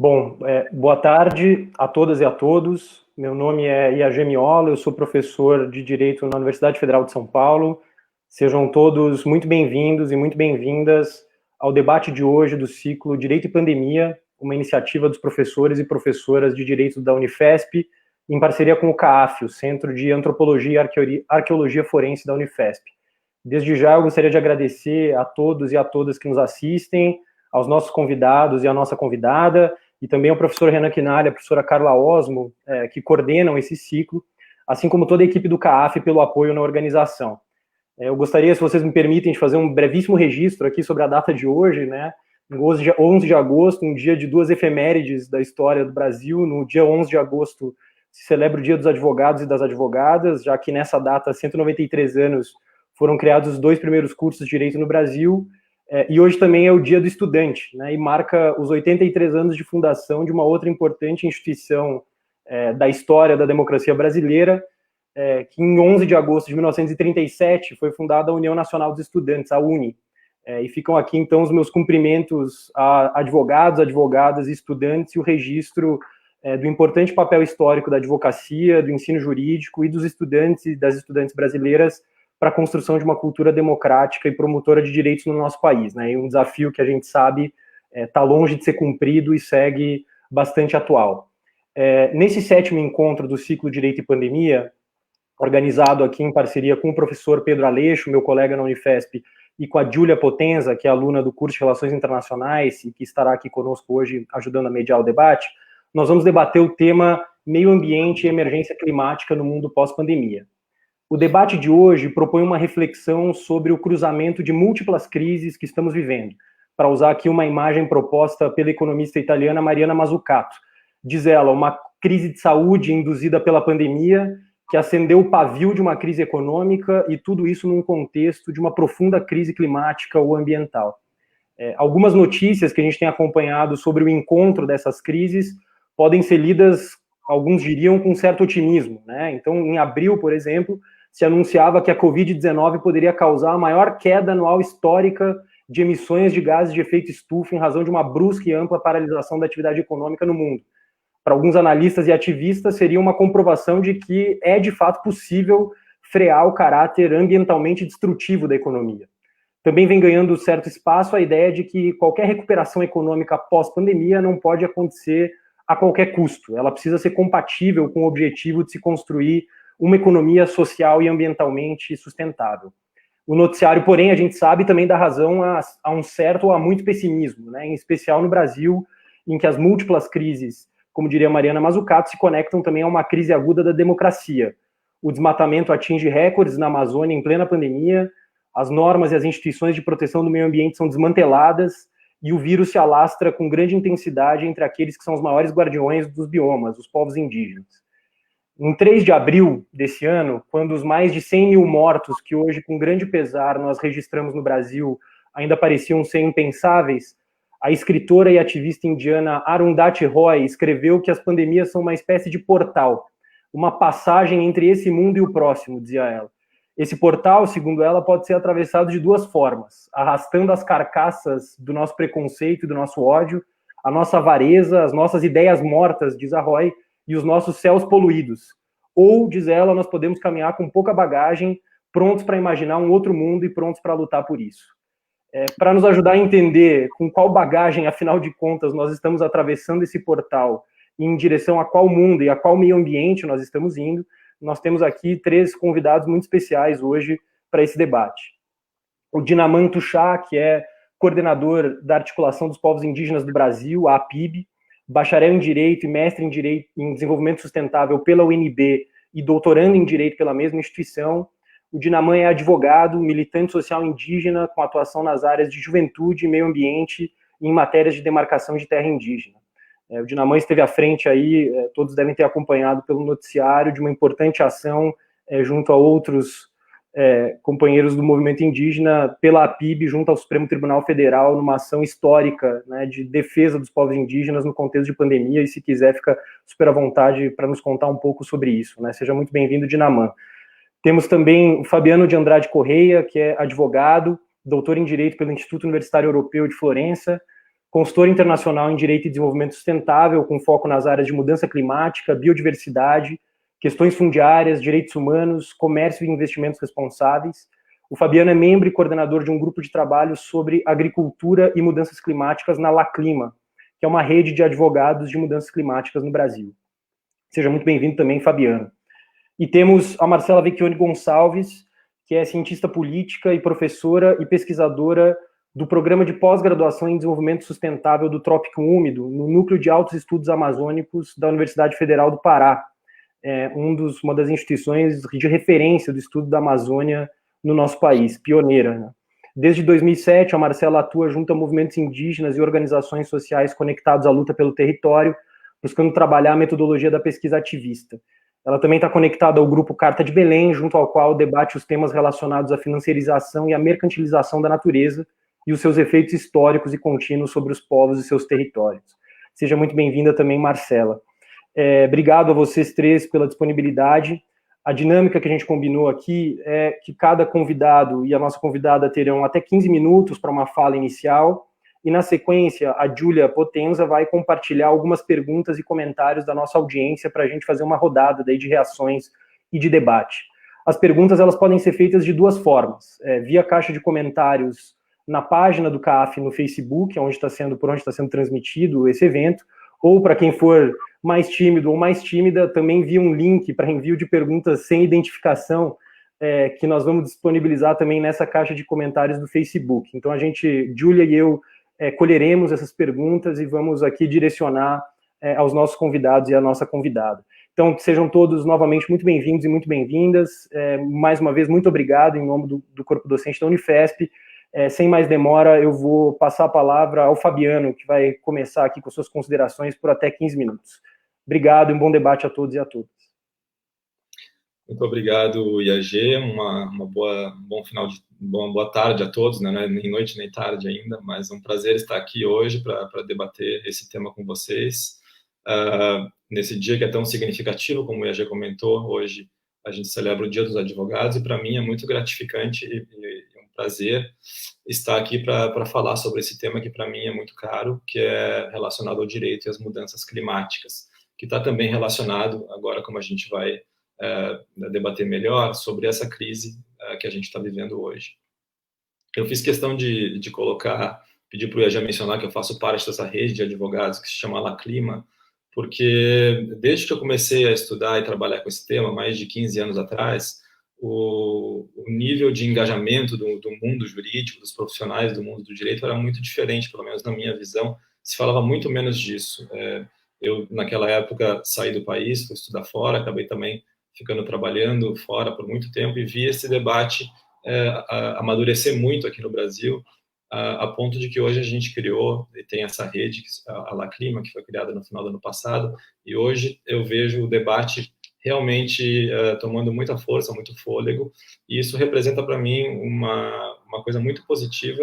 Bom, boa tarde a todas e a todos. Meu nome é Iagê Miola, eu sou professor de Direito na Universidade Federal de São Paulo. Sejam todos muito bem-vindos e muito bem-vindas ao debate de hoje do ciclo Direito e Pandemia, uma iniciativa dos professores e professoras de Direito da Unifesp, em parceria com o CAAF, o Centro de Antropologia e Arqueologia Forense da Unifesp. Desde já eu gostaria de agradecer a todos e a todas que nos assistem, aos nossos convidados e à nossa convidada, e também ao professor Renan Quinalha, a professora Carla Osmo, que coordenam esse ciclo, assim como toda a equipe do CAAF pelo apoio na organização. Eu gostaria, se vocês me permitem, de fazer um brevíssimo registro aqui sobre a data de hoje, né? 11 de agosto, um dia de duas efemérides da história do Brasil. No dia 11 de agosto se celebra o Dia dos Advogados e das Advogadas, já que nessa data, 193 anos, foram criados os dois primeiros cursos de Direito no Brasil, e hoje também é o Dia do Estudante, né, e marca os 83 anos de fundação de uma outra importante instituição da história da democracia brasileira, que em 11 de agosto de 1937 foi fundada a União Nacional dos Estudantes, a UNE. E ficam aqui, então, os meus cumprimentos a advogados, advogadas e estudantes, e o registro do importante papel histórico da advocacia, do ensino jurídico e dos estudantes e das estudantes brasileiras para a construção de uma cultura democrática e promotora de direitos no nosso país, né? E um desafio que a gente sabe está longe de ser cumprido e segue bastante atual. Nesse 7º encontro do ciclo Direito e Pandemia, organizado aqui em parceria com o professor Pedro Aleixo, meu colega na Unifesp, e com a Júlia Potenza, que é aluna do curso de Relações Internacionais e que estará aqui conosco hoje ajudando a mediar o debate, nós vamos debater o tema meio ambiente e emergência climática no mundo pós-pandemia. O debate de hoje propõe uma reflexão sobre o cruzamento de múltiplas crises que estamos vivendo, para usar aqui uma imagem proposta pela economista italiana Mariana Mazzucato. Diz ela, uma crise de saúde induzida pela pandemia, que acendeu o pavio de uma crise econômica, e tudo isso num contexto de uma profunda crise climática ou ambiental. Algumas notícias que a gente tem acompanhado sobre o encontro dessas crises podem ser lidas, alguns diriam, com certo otimismo, né? Então, em abril, por exemplo, se anunciava que a Covid-19 poderia causar a maior queda anual histórica de emissões de gases de efeito estufa em razão de uma brusca e ampla paralisação da atividade econômica no mundo. Para alguns analistas e ativistas, seria uma comprovação de que é, de fato, possível frear o caráter ambientalmente destrutivo da economia. Também vem ganhando certo espaço a ideia de que qualquer recuperação econômica pós-pandemia não pode acontecer a qualquer custo. Ela precisa ser compatível com o objetivo de se construir uma economia social e ambientalmente sustentável. O noticiário, porém, a gente sabe, também dá razão a um certo ou a muito pessimismo, né? Em especial no Brasil, em que as múltiplas crises, como diria Mariana Mazzucato, se conectam também a uma crise aguda da democracia. O desmatamento atinge recordes na Amazônia em plena pandemia, as normas e as instituições de proteção do meio ambiente são desmanteladas e o vírus se alastra com grande intensidade entre aqueles que são os maiores guardiões dos biomas, os povos indígenas. Em 3 de abril desse ano, quando os mais de 100 mil mortos que hoje, com grande pesar, nós registramos no Brasil, ainda pareciam ser impensáveis, a escritora e ativista indiana Arundhati Roy escreveu que as pandemias são uma espécie de portal, uma passagem entre esse mundo e o próximo, dizia ela. Esse portal, segundo ela, pode ser atravessado de duas formas, arrastando as carcaças do nosso preconceito e do nosso ódio, a nossa avareza, as nossas ideias mortas, diz a Roy, e os nossos céus poluídos. Ou, diz ela, nós podemos caminhar com pouca bagagem, prontos para imaginar um outro mundo e prontos para lutar por isso. Para nos ajudar a entender com qual bagagem, afinal de contas, nós estamos atravessando esse portal e em direção a qual mundo e a qual meio ambiente nós estamos indo, nós temos aqui 3 convidados muito especiais hoje para esse debate. O Dinaman Tuxá, que é coordenador da Articulação dos Povos Indígenas do Brasil, a APIB, bacharel em Direito e mestre em Desenvolvimento Sustentável pela UNB e doutorando em Direito pela mesma instituição. O Dinaman é advogado, militante social indígena, com atuação nas áreas de juventude, meio ambiente e em matérias de demarcação de terra indígena. O Dinaman esteve à frente aí, todos devem ter acompanhado pelo noticiário, de uma importante ação junto a outros companheiros do movimento indígena pela APIB junto ao Supremo Tribunal Federal numa ação histórica, né, de defesa dos povos indígenas no contexto de pandemia, e se quiser fica super à vontade para nos contar um pouco sobre isso, né? Seja muito bem-vindo, Dinaman. Temos também o Fabiano de Andrade Correia, que é advogado, doutor em Direito pelo Instituto Universitário Europeu de Florença, consultor internacional em Direito e Desenvolvimento Sustentável, com foco nas áreas de mudança climática, biodiversidade, questões fundiárias, direitos humanos, comércio e investimentos responsáveis. O Fabiano é membro e coordenador de um grupo de trabalho sobre agricultura e mudanças climáticas na Laclima, que é uma rede de advogados de mudanças climáticas no Brasil. Seja muito bem-vindo também, Fabiano. E temos a Marcela Vecchioni Gonçalves, que é cientista política e professora e pesquisadora do Programa de Pós-Graduação em Desenvolvimento Sustentável do Trópico Úmido, no Núcleo de Altos Estudos Amazônicos da Universidade Federal do Pará, uma das instituições de referência do estudo da Amazônia no nosso país, pioneira, né? Desde 2007, a Marcela atua junto a movimentos indígenas e organizações sociais conectados à luta pelo território, buscando trabalhar a metodologia da pesquisa ativista. Ela também está conectada ao grupo Carta de Belém, junto ao qual debate os temas relacionados à financiarização e à mercantilização da natureza e os seus efeitos históricos e contínuos sobre os povos e seus territórios. Seja muito bem-vinda também, Marcela. Obrigado a vocês três pela disponibilidade. A dinâmica que a gente combinou aqui é que cada convidado e a nossa convidada terão até 15 minutos para uma fala inicial, e na sequência a Júlia Potenza vai compartilhar algumas perguntas e comentários da nossa audiência para a gente fazer uma rodada daí de reações e de debate. As perguntas elas podem ser feitas de duas formas, via caixa de comentários na página do CAF no Facebook, por onde está sendo transmitido esse evento, ou para quem for mais tímido ou mais tímida, também via um link para envio de perguntas sem identificação, que nós vamos disponibilizar também nessa caixa de comentários do Facebook. Então, Júlia e eu, colheremos essas perguntas e vamos aqui direcionar aos nossos convidados e à nossa convidada. Então, sejam todos novamente muito bem-vindos e muito bem-vindas. Mais uma vez, muito obrigado em nome do corpo docente da Unifesp. Sem mais demora, eu vou passar a palavra ao Fabiano, que vai começar aqui com suas considerações por até 15 minutos. Obrigado e um bom debate a todos e a todas. Muito obrigado, IAG. Boa tarde a todos, né? Não é nem noite nem tarde ainda, mas é um prazer estar aqui hoje para debater esse tema com vocês. Nesse dia que é tão significativo, como o IAG comentou, hoje a gente celebra o Dia dos Advogados e para mim é muito gratificante e um prazer estar aqui para falar sobre esse tema que para mim é muito caro, que é relacionado ao direito e às mudanças climáticas, que está também relacionado, agora como a gente vai debater melhor, sobre essa crise que a gente está vivendo hoje. Eu fiz questão de pedir para o IAG mencionar que eu faço parte dessa rede de advogados que se chama Laclima, porque desde que eu comecei a estudar e trabalhar com esse tema, mais de 15 anos atrás, o nível de engajamento do mundo jurídico, dos profissionais do mundo do direito era muito diferente, pelo menos na minha visão, se falava muito menos disso. Eu, naquela época, saí do país, fui estudar fora, acabei também ficando trabalhando fora por muito tempo e vi esse debate amadurecer muito aqui no Brasil, a ponto de que hoje a gente criou e tem essa rede, a Laclima, que foi criada no final do ano passado, e hoje eu vejo o debate realmente tomando muita força, muito fôlego, e isso representa para mim uma coisa muito positiva,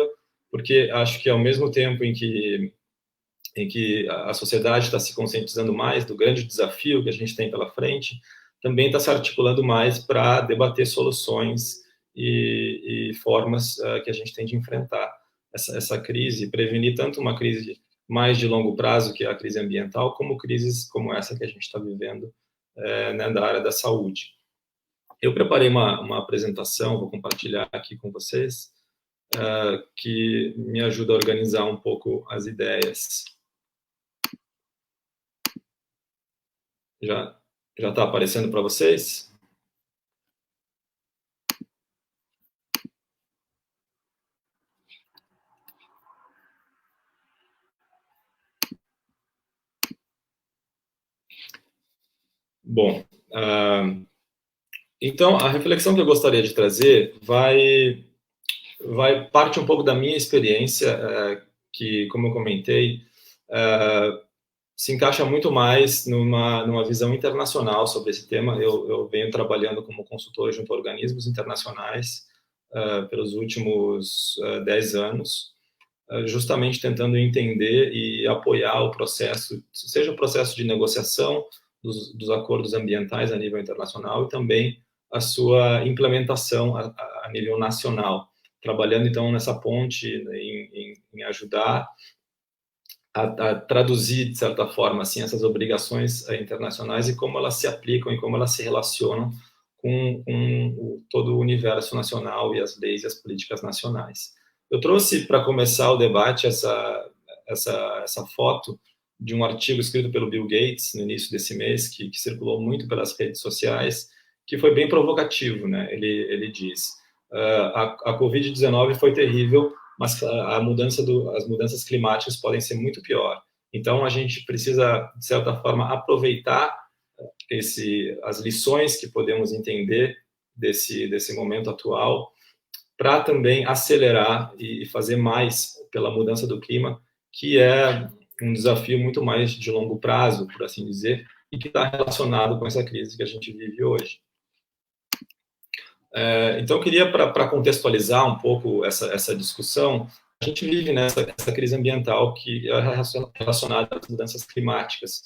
porque acho que ao mesmo tempo em que a sociedade está se conscientizando mais do grande desafio que a gente tem pela frente, também está se articulando mais para debater soluções e formas que a gente tem de enfrentar essa crise, prevenir tanto uma crise mais de longo prazo, que é a crise ambiental, como crises como essa que a gente está vivendo né, da área da saúde. Eu preparei uma apresentação, vou compartilhar aqui com vocês, que me ajuda a organizar um pouco as ideias. Já está aparecendo para vocês? Bom, então a reflexão que eu gostaria de trazer vai parte um pouco da minha experiência, que, como eu comentei, se encaixa muito mais numa visão internacional sobre esse tema. Eu venho trabalhando como consultor junto a organismos internacionais pelos últimos 10 anos, justamente tentando entender e apoiar o processo, seja o processo de negociação dos acordos ambientais a nível internacional e também a sua implementação a nível nacional, trabalhando então nessa ponte em ajudar a traduzir, de certa forma, assim, essas obrigações internacionais e como elas se aplicam e como elas se relacionam com todo o universo nacional e as leis e as políticas nacionais. Eu trouxe, para começar o debate, essa foto de um artigo escrito pelo Bill Gates no início desse mês, que circulou muito pelas redes sociais, que foi bem provocativo, né? Ele diz, a Covid-19 foi terrível, mas as mudanças climáticas podem ser muito pior. Então, a gente precisa, de certa forma, aproveitar as lições que podemos entender desse momento atual para também acelerar e fazer mais pela mudança do clima, que é um desafio muito mais de longo prazo, por assim dizer, e que está relacionado com essa crise que a gente vive hoje. Então, eu queria, para contextualizar um pouco essa discussão, a gente vive nessa crise ambiental que é relacionada às mudanças climáticas.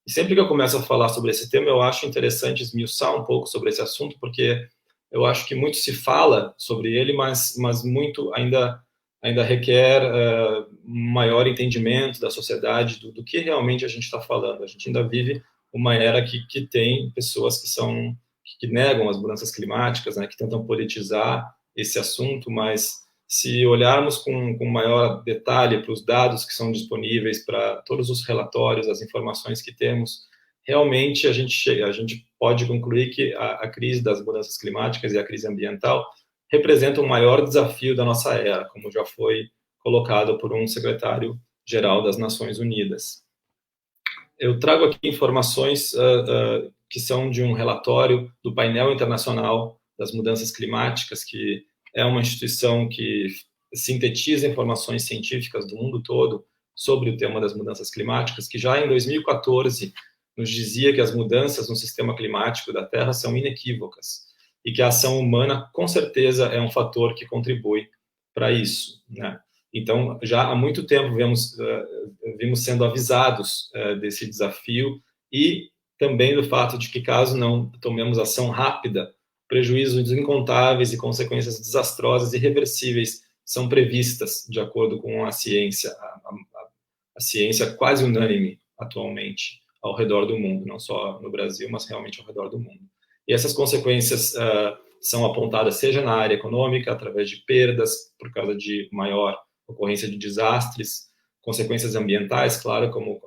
E sempre que eu começo a falar sobre esse tema, eu acho interessante esmiuçar um pouco sobre esse assunto, porque eu acho que muito se fala sobre ele, mas muito ainda requer maior entendimento da sociedade do que realmente a gente está falando. A gente ainda vive uma era que tem pessoas que negam as mudanças climáticas, né, que tentam politizar esse assunto, mas se olharmos com maior detalhe para os dados que são disponíveis, para todos os relatórios, as informações que temos, realmente a gente pode concluir que a crise das mudanças climáticas e a crise ambiental representam o maior desafio da nossa era, como já foi colocado por um secretário-geral das Nações Unidas. Eu trago aqui informações que são de um relatório do Painel Internacional das Mudanças Climáticas, que é uma instituição que sintetiza informações científicas do mundo todo sobre o tema das mudanças climáticas, que já em 2014 nos dizia que as mudanças no sistema climático da Terra são inequívocas e que a ação humana, com certeza, é um fator que contribui para isso, né? Então, já há muito tempo vimos sendo avisados desse desafio e também do fato de que, caso não tomemos ação rápida, prejuízos incontáveis e consequências desastrosas e irreversíveis são previstas, de acordo com a ciência, a ciência quase unânime atualmente ao redor do mundo, não só no Brasil, mas realmente ao redor do mundo. E essas consequências são apontadas seja na área econômica, através de perdas por causa de maior ocorrência de desastres, consequências ambientais, claro, como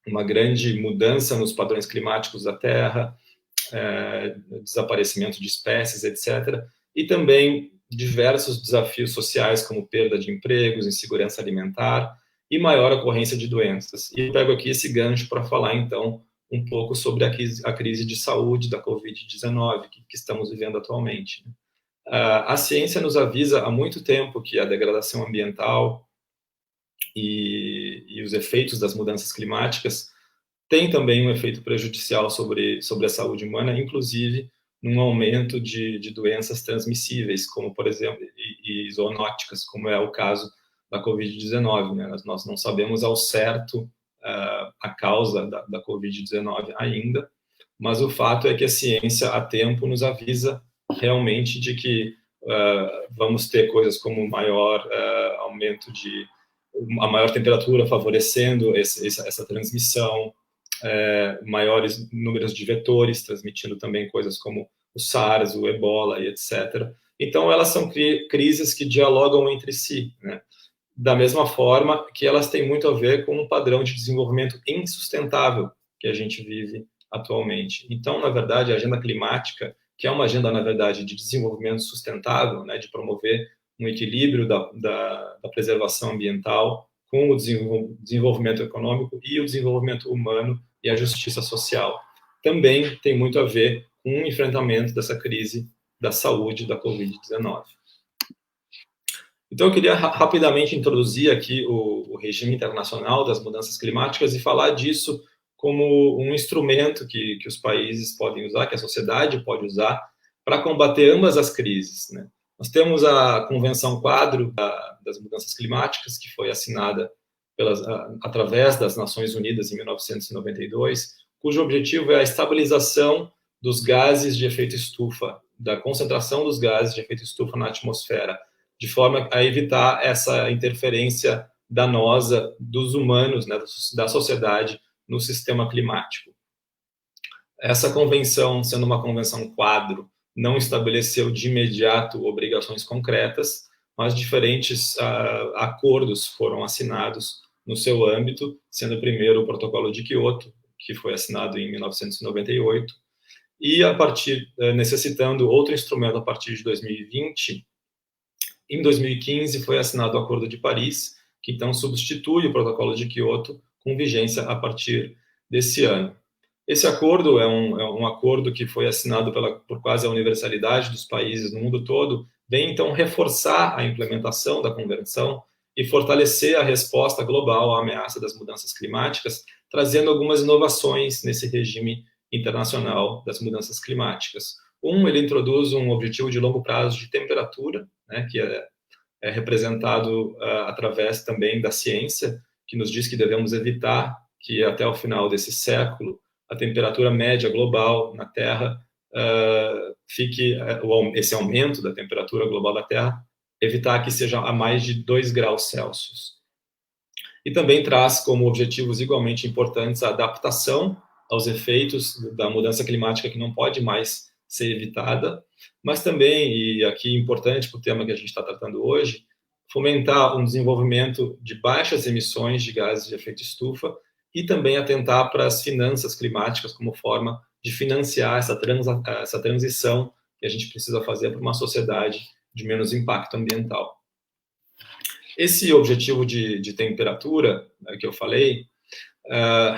uma grande mudança nos padrões climáticos da Terra, desaparecimento de espécies, etc. E também diversos desafios sociais, como perda de empregos, insegurança alimentar e maior ocorrência de doenças. E eu pego aqui esse gancho para falar, então, um pouco sobre a crise de saúde da Covid-19 que estamos vivendo atualmente. A ciência nos avisa há muito tempo que a degradação ambiental e os efeitos das mudanças climáticas têm também um efeito prejudicial sobre a saúde humana, inclusive num aumento de doenças transmissíveis, como, por exemplo, e zoonóticas, como é o caso da Covid-19, né? Nós não sabemos ao certo a causa da Covid-19 ainda, mas o fato é que a ciência, há tempo, nos avisa realmente de que vamos ter coisas como maior aumento a maior temperatura favorecendo essa transmissão, maiores números de vetores transmitindo também coisas como o SARS, o Ebola e etc. Então, elas são crises que dialogam entre si, né? Da mesma forma que elas têm muito a ver com um padrão de desenvolvimento insustentável que a gente vive atualmente. Então, na verdade, a agenda climática, que é uma agenda, na verdade, de desenvolvimento sustentável, né, de promover um equilíbrio da preservação ambiental com o desenvolvimento econômico e o desenvolvimento humano e a justiça social, também tem muito a ver com o enfrentamento dessa crise da saúde da Covid-19. Então, eu queria rapidamente introduzir aqui o regime internacional das mudanças climáticas e falar disso como um instrumento que os países podem usar, que a sociedade pode usar para combater ambas as crises, né? Nós temos a Convenção Quadro das Mudanças Climáticas, que foi assinada através das Nações Unidas em 1992, cujo objetivo é a estabilização dos gases de efeito estufa, da concentração dos gases de efeito estufa na atmosfera, de forma a evitar essa interferência danosa dos humanos, né, da sociedade no sistema climático. Essa convenção, sendo uma convenção quadro, não estabeleceu de imediato obrigações concretas, mas diferentes acordos foram assinados no seu âmbito, sendo o primeiro o Protocolo de Quioto, que foi assinado em 1998, e a partir, necessitando outro instrumento a partir de 2020, em 2015 foi assinado o Acordo de Paris, que então substitui o Protocolo de Quioto, com vigência a partir desse ano. Esse acordo é um acordo que foi assinado por quase a universalidade dos países no mundo todo, vem então reforçar a implementação da convenção e fortalecer a resposta global à ameaça das mudanças climáticas, trazendo algumas inovações nesse regime internacional das mudanças climáticas. Ele introduz um objetivo de longo prazo de temperatura, né, que é representado através também da ciência, que nos diz que devemos evitar que até o final desse século a temperatura média global na Terra esse aumento da temperatura global da Terra, evitar que seja a mais de 2 graus Celsius. E também traz como objetivos igualmente importantes a adaptação aos efeitos da mudança climática que não pode mais ser evitada, mas também, e aqui importante para o tema que a gente está tratando hoje, fomentar um desenvolvimento de baixas emissões de gases de efeito estufa e também atentar para as finanças climáticas como forma de financiar essa transição que a gente precisa fazer para uma sociedade de menos impacto ambiental. Esse objetivo de temperatura, que eu falei,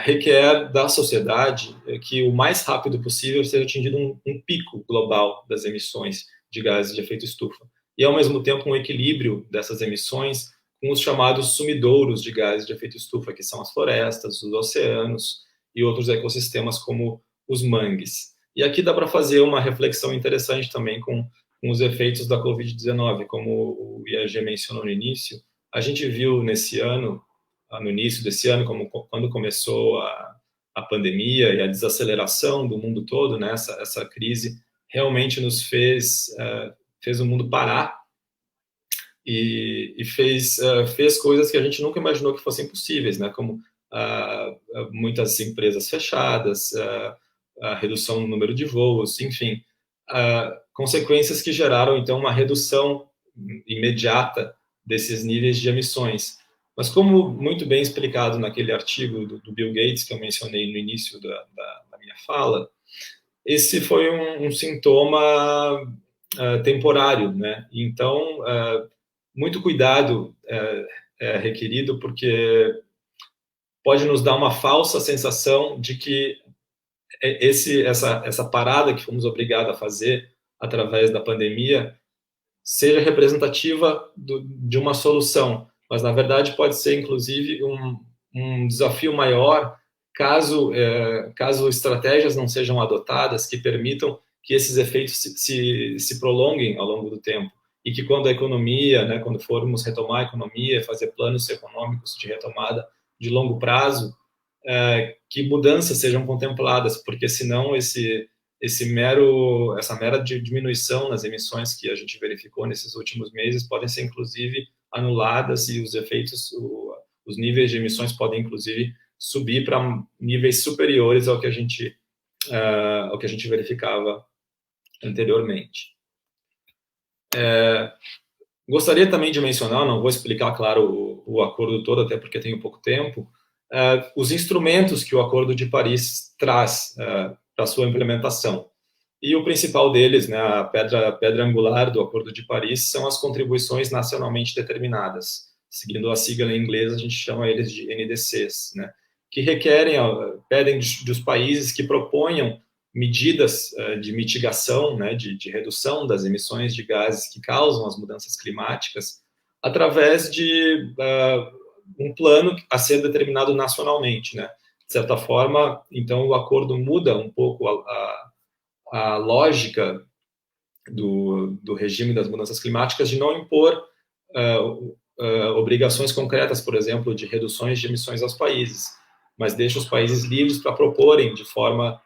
requer da sociedade que o mais rápido possível seja atingido um pico global das emissões de gases de efeito estufa. E, ao mesmo tempo, um equilíbrio dessas emissões com os chamados sumidouros de gases de efeito estufa, que são as florestas, os oceanos e outros ecossistemas como os mangues. E aqui dá para fazer uma reflexão interessante também com os efeitos da Covid-19. Como o IAG mencionou no início, a gente viu nesse ano, no início desse ano, quando começou a pandemia e a desaceleração do mundo todo, né, essa crise realmente nos fez o mundo parar e fez coisas que a gente nunca imaginou que fossem possíveis, né, como muitas empresas fechadas, a redução no número de voos, enfim, consequências que geraram, então, uma redução imediata desses níveis de emissões. Mas, como muito bem explicado naquele artigo do Bill Gates, que eu mencionei no início da minha fala, esse foi um sintoma temporário, né? Então, muito cuidado é requerido, porque pode nos dar uma falsa sensação de que essa parada que fomos obrigados a fazer através da pandemia seja representativa de uma solução, mas na verdade pode ser inclusive um desafio maior caso estratégias não sejam adotadas que permitam que esses efeitos se prolonguem ao longo do tempo e que quando a economia, né, quando formos retomar a economia, fazer planos econômicos de retomada de longo prazo, que mudanças sejam contempladas, porque senão essa mera diminuição nas emissões que a gente verificou nesses últimos meses podem ser inclusive anuladas e os efeitos, os níveis de emissões podem inclusive subir para níveis superiores ao que a gente verificava anteriormente. Gostaria também de mencionar, não vou explicar, claro, o acordo todo, até porque tenho pouco tempo, os instrumentos que o Acordo de Paris traz para sua implementação. E o principal deles, né, a pedra angular do Acordo de Paris, são as contribuições nacionalmente determinadas. Seguindo a sigla em inglês, a gente chama eles de NDCs, né, que pedem dos países que proponham medidas de mitigação, né, de redução das emissões de gases que causam as mudanças climáticas, através de um plano a ser determinado nacionalmente, né? De certa forma, então, o acordo muda um pouco a lógica do regime das mudanças climáticas de não impor obrigações concretas, por exemplo, de reduções de emissões aos países, mas deixa os países livres para proporem de forma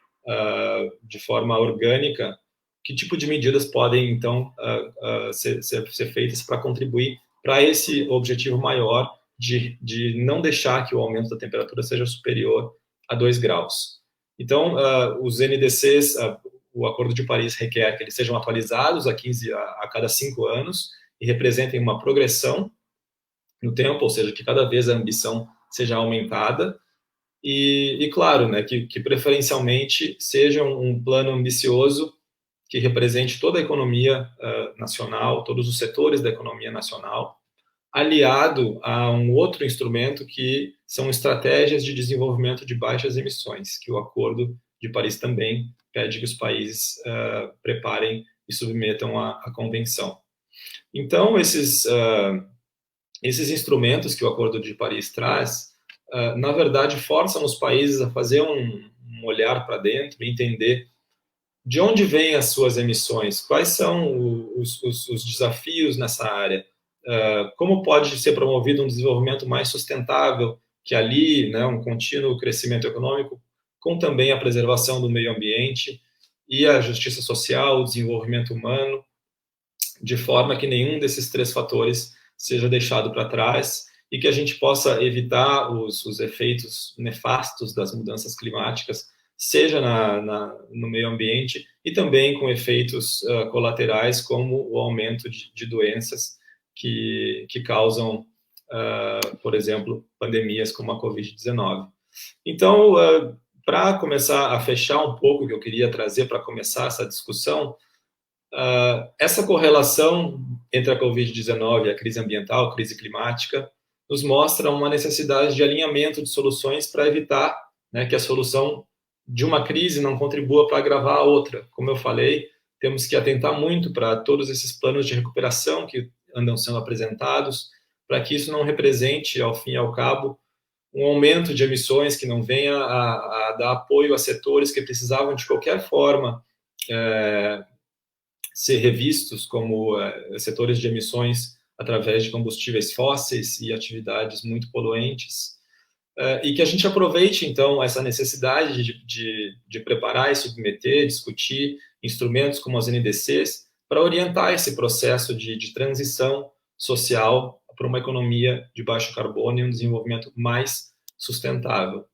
orgânica que tipo de medidas podem, então, ser feitas para contribuir para esse objetivo maior, de não deixar que o aumento da temperatura seja superior a 2 graus. Então, os NDCs, o Acordo de Paris requer que eles sejam atualizados a cada 5 anos e representem uma progressão no tempo, ou seja, que cada vez a ambição seja aumentada e claro, né, que preferencialmente seja um plano ambicioso que represente toda a economia nacional, todos os setores da economia nacional, aliado a um outro instrumento que são estratégias de desenvolvimento de baixas emissões, que o Acordo de Paris também pede que os países preparem e submetam à convenção. Então, esses instrumentos que o Acordo de Paris traz, na verdade, forçam os países a fazer um olhar para dentro e entender de onde vêm as suas emissões, quais são os desafios nessa área, como pode ser promovido um desenvolvimento mais sustentável, que ali, né, um contínuo crescimento econômico, com também a preservação do meio ambiente e a justiça social, o desenvolvimento humano, de forma que nenhum desses 3 fatores seja deixado para trás e que a gente possa evitar os efeitos nefastos das mudanças climáticas, seja no meio ambiente e também com efeitos colaterais, como o aumento de doenças que causam, por exemplo, pandemias como a Covid-19. Então, para começar a fechar um pouco o que eu queria trazer para começar essa discussão, essa correlação entre a Covid-19 e a crise ambiental, a crise climática, nos mostra uma necessidade de alinhamento de soluções para evitar, né, que a solução de uma crise não contribua para agravar a outra. Como eu falei, temos que atentar muito para todos esses planos de recuperação que andam sendo apresentados, para que isso não represente, ao fim e ao cabo, um aumento de emissões que não venha a dar apoio a setores que precisavam, de qualquer forma, ser revistos como setores de emissões através de combustíveis fósseis e atividades muito poluentes, e que a gente aproveite, então, essa necessidade de preparar e submeter, discutir instrumentos como as NDCs para orientar esse processo de transição social para uma economia de baixo carbono e um desenvolvimento mais sustentável.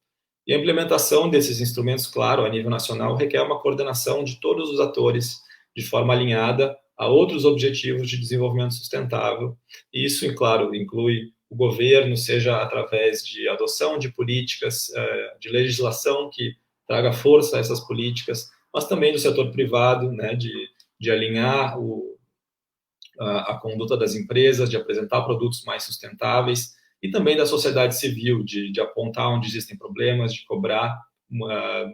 E a implementação desses instrumentos, claro, a nível nacional, requer uma coordenação de todos os atores de forma alinhada a outros objetivos de desenvolvimento sustentável. E isso, claro, inclui o governo, seja através de adoção de políticas, de legislação que traga força a essas políticas, mas também do setor privado, né, de alinhar a conduta das empresas, de apresentar produtos mais sustentáveis, e também da sociedade civil, de apontar onde existem problemas, de cobrar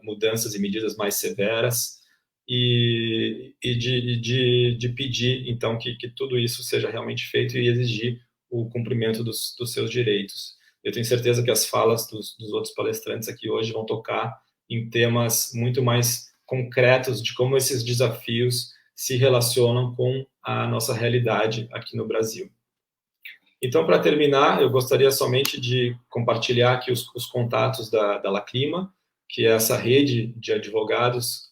mudanças e medidas mais severas, e de pedir, então, que tudo isso seja realmente feito e exigir o cumprimento dos seus direitos. Eu tenho certeza que as falas dos outros palestrantes aqui hoje vão tocar em temas muito mais concretos de como esses desafios se relacionam com a nossa realidade aqui no Brasil. Então, para terminar, eu gostaria somente de compartilhar aqui os contatos da Laclima, que é essa rede de advogados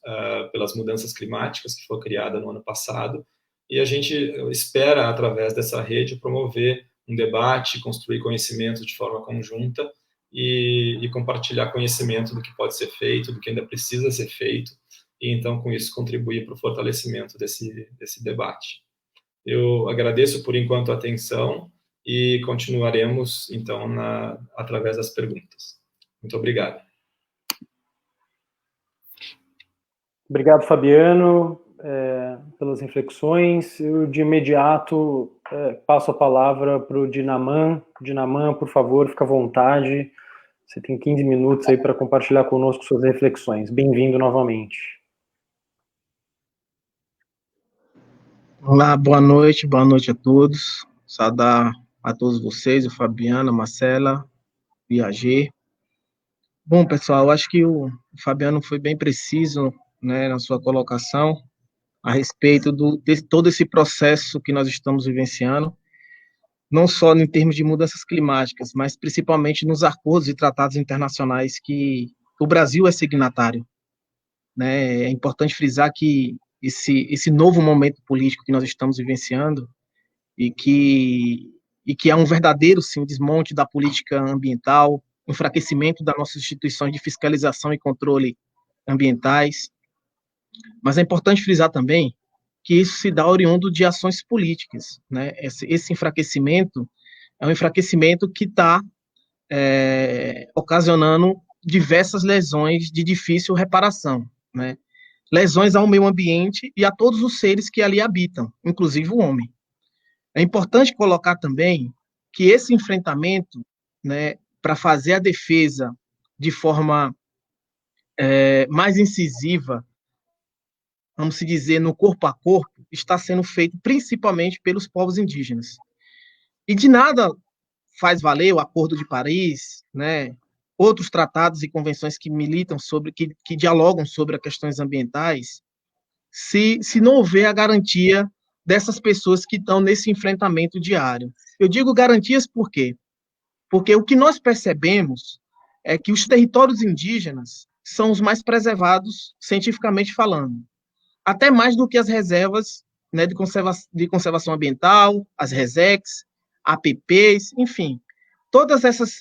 pelas mudanças climáticas que foi criada no ano passado, e a gente espera, através dessa rede, promover um debate, construir conhecimento de forma conjunta e compartilhar conhecimento do que pode ser feito, do que ainda precisa ser feito, e então, com isso, contribuir para o fortalecimento desse debate. Eu agradeço, por enquanto, a atenção e continuaremos, então, através das perguntas. Muito obrigado. Obrigado, Fabiano, pelas reflexões. Eu, de imediato, passo a palavra para o Dinaman. Dinaman, por favor, fica à vontade. Você tem 15 minutos aí para compartilhar conosco suas reflexões. Bem-vindo novamente. Olá, boa noite a todos. Saudar a todos vocês, o Fabiano, a Marcela, Piaget. Bom, pessoal, eu acho que o Fabiano foi bem preciso, né, na sua colocação a respeito de todo esse processo que nós estamos vivenciando, não só em termos de mudanças climáticas, mas principalmente nos acordos e tratados internacionais que o Brasil é signatário, né? É importante frisar que esse novo momento político que nós estamos vivenciando e que e que é um verdadeiro, sim, desmonte da política ambiental, enfraquecimento das nossas instituições de fiscalização e controle ambientais. Mas é importante frisar também que isso se dá oriundo de ações políticas, né? Esse enfraquecimento é um enfraquecimento que está ocasionando diversas lesões de difícil reparação, né? Lesões ao meio ambiente e a todos os seres que ali habitam, inclusive o homem. É importante colocar também que esse enfrentamento, né, para fazer a defesa de forma mais incisiva, vamos dizer, no corpo a corpo, está sendo feito principalmente pelos povos indígenas. E de nada faz valer o Acordo de Paris, né, outros tratados e convenções que militam sobre, que dialogam sobre as questões ambientais, se não houver a garantia dessas pessoas que estão nesse enfrentamento diário. Eu digo garantias por quê? Porque o que nós percebemos é que os territórios indígenas são os mais preservados, cientificamente falando, até mais do que as reservas, né, de conservação ambiental, as RESECs, APPs, enfim, todas essas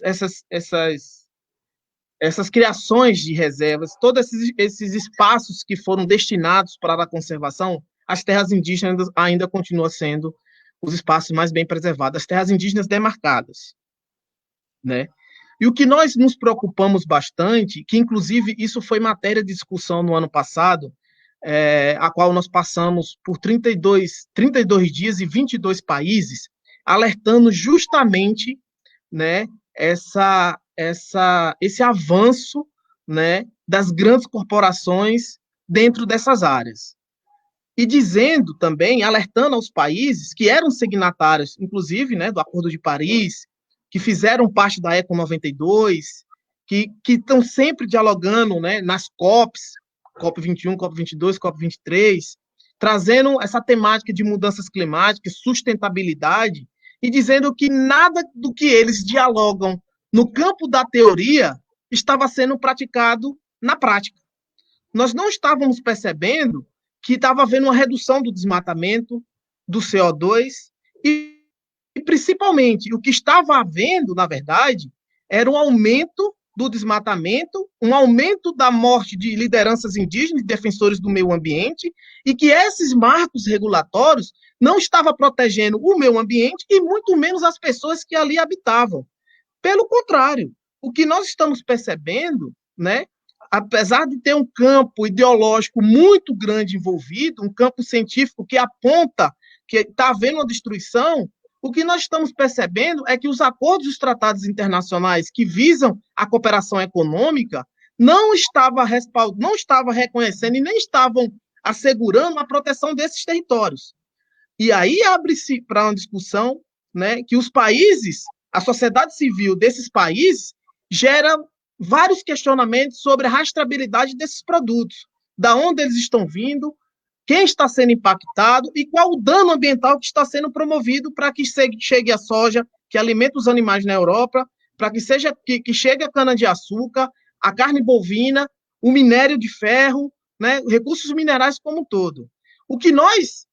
criações de reservas, todos esses espaços que foram destinados para a conservação, as terras indígenas ainda continuam sendo os espaços mais bem preservados, as terras indígenas demarcadas, né? E o que nós nos preocupamos bastante, que inclusive isso foi matéria de discussão no ano passado, a qual nós passamos por 32 dias e 22 países, alertando justamente, né, esse avanço, né, das grandes corporações dentro dessas áreas. E dizendo também, alertando aos países que eram signatários, inclusive, né, do Acordo de Paris, que fizeram parte da ECO 92, que estão sempre dialogando, né, nas COPs, COP 21, COP 22, COP 23, trazendo essa temática de mudanças climáticas, sustentabilidade, e dizendo que nada do que eles dialogam no campo da teoria estava sendo praticado na prática. Nós não estávamos percebendo que estava havendo uma redução do desmatamento, do CO2, e principalmente o que estava havendo, na verdade, era um aumento do desmatamento, um aumento da morte de lideranças indígenas, defensores do meio ambiente, e que esses marcos regulatórios não estavam protegendo o meio ambiente e muito menos as pessoas que ali habitavam. Pelo contrário, o que nós estamos percebendo, né, apesar de ter um campo ideológico muito grande envolvido, um campo científico que aponta que está havendo uma destruição, o que nós estamos percebendo é que os acordos e os tratados internacionais que visam a cooperação econômica não estavam reconhecendo e nem estavam assegurando a proteção desses territórios. E aí abre-se para uma discussão, né, que os países, a sociedade civil desses países, gera vários questionamentos sobre a rastreabilidade desses produtos, da onde eles estão vindo, quem está sendo impactado e qual o dano ambiental que está sendo promovido para que chegue a soja, que alimenta os animais na Europa, para que chegue a cana-de-açúcar, a carne bovina, o minério de ferro, né, recursos minerais como um todo. O que nós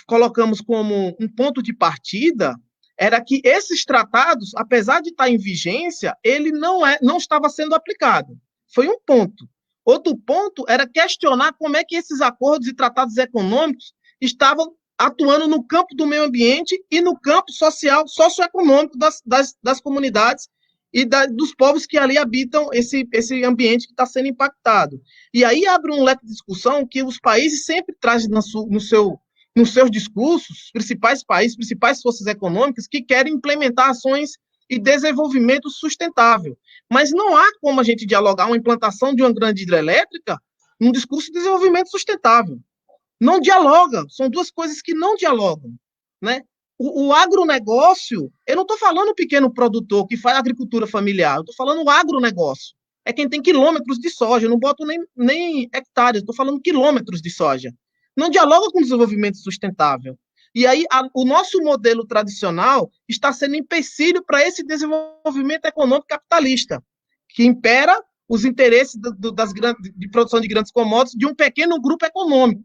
colocamos como um ponto de partida era que esses tratados, apesar de estar em vigência, ele não estava sendo aplicado. Foi um ponto. Outro ponto era questionar como é que esses acordos e tratados econômicos estavam atuando no campo do meio ambiente e no campo social, socioeconômico das comunidades e dos povos que ali habitam esse ambiente que está sendo impactado. E aí abre um leque de discussão que os países sempre trazem nos seus discursos, os principais países, principais forças econômicas que querem implementar ações e desenvolvimento sustentável. Mas não há como a gente dialogar uma implantação de uma grande hidrelétrica num discurso de desenvolvimento sustentável. Não dialoga, são duas coisas que não dialogam, né? O agronegócio, eu não estou falando o pequeno produtor que faz agricultura familiar, eu estou falando o agronegócio. É quem tem quilômetros de soja, eu não boto nem hectares, estou falando quilômetros de soja. Não dialoga com o desenvolvimento sustentável. E aí, o nosso modelo tradicional está sendo empecilho para esse desenvolvimento econômico capitalista, que impera os interesses de produção de grandes commodities de um pequeno grupo econômico,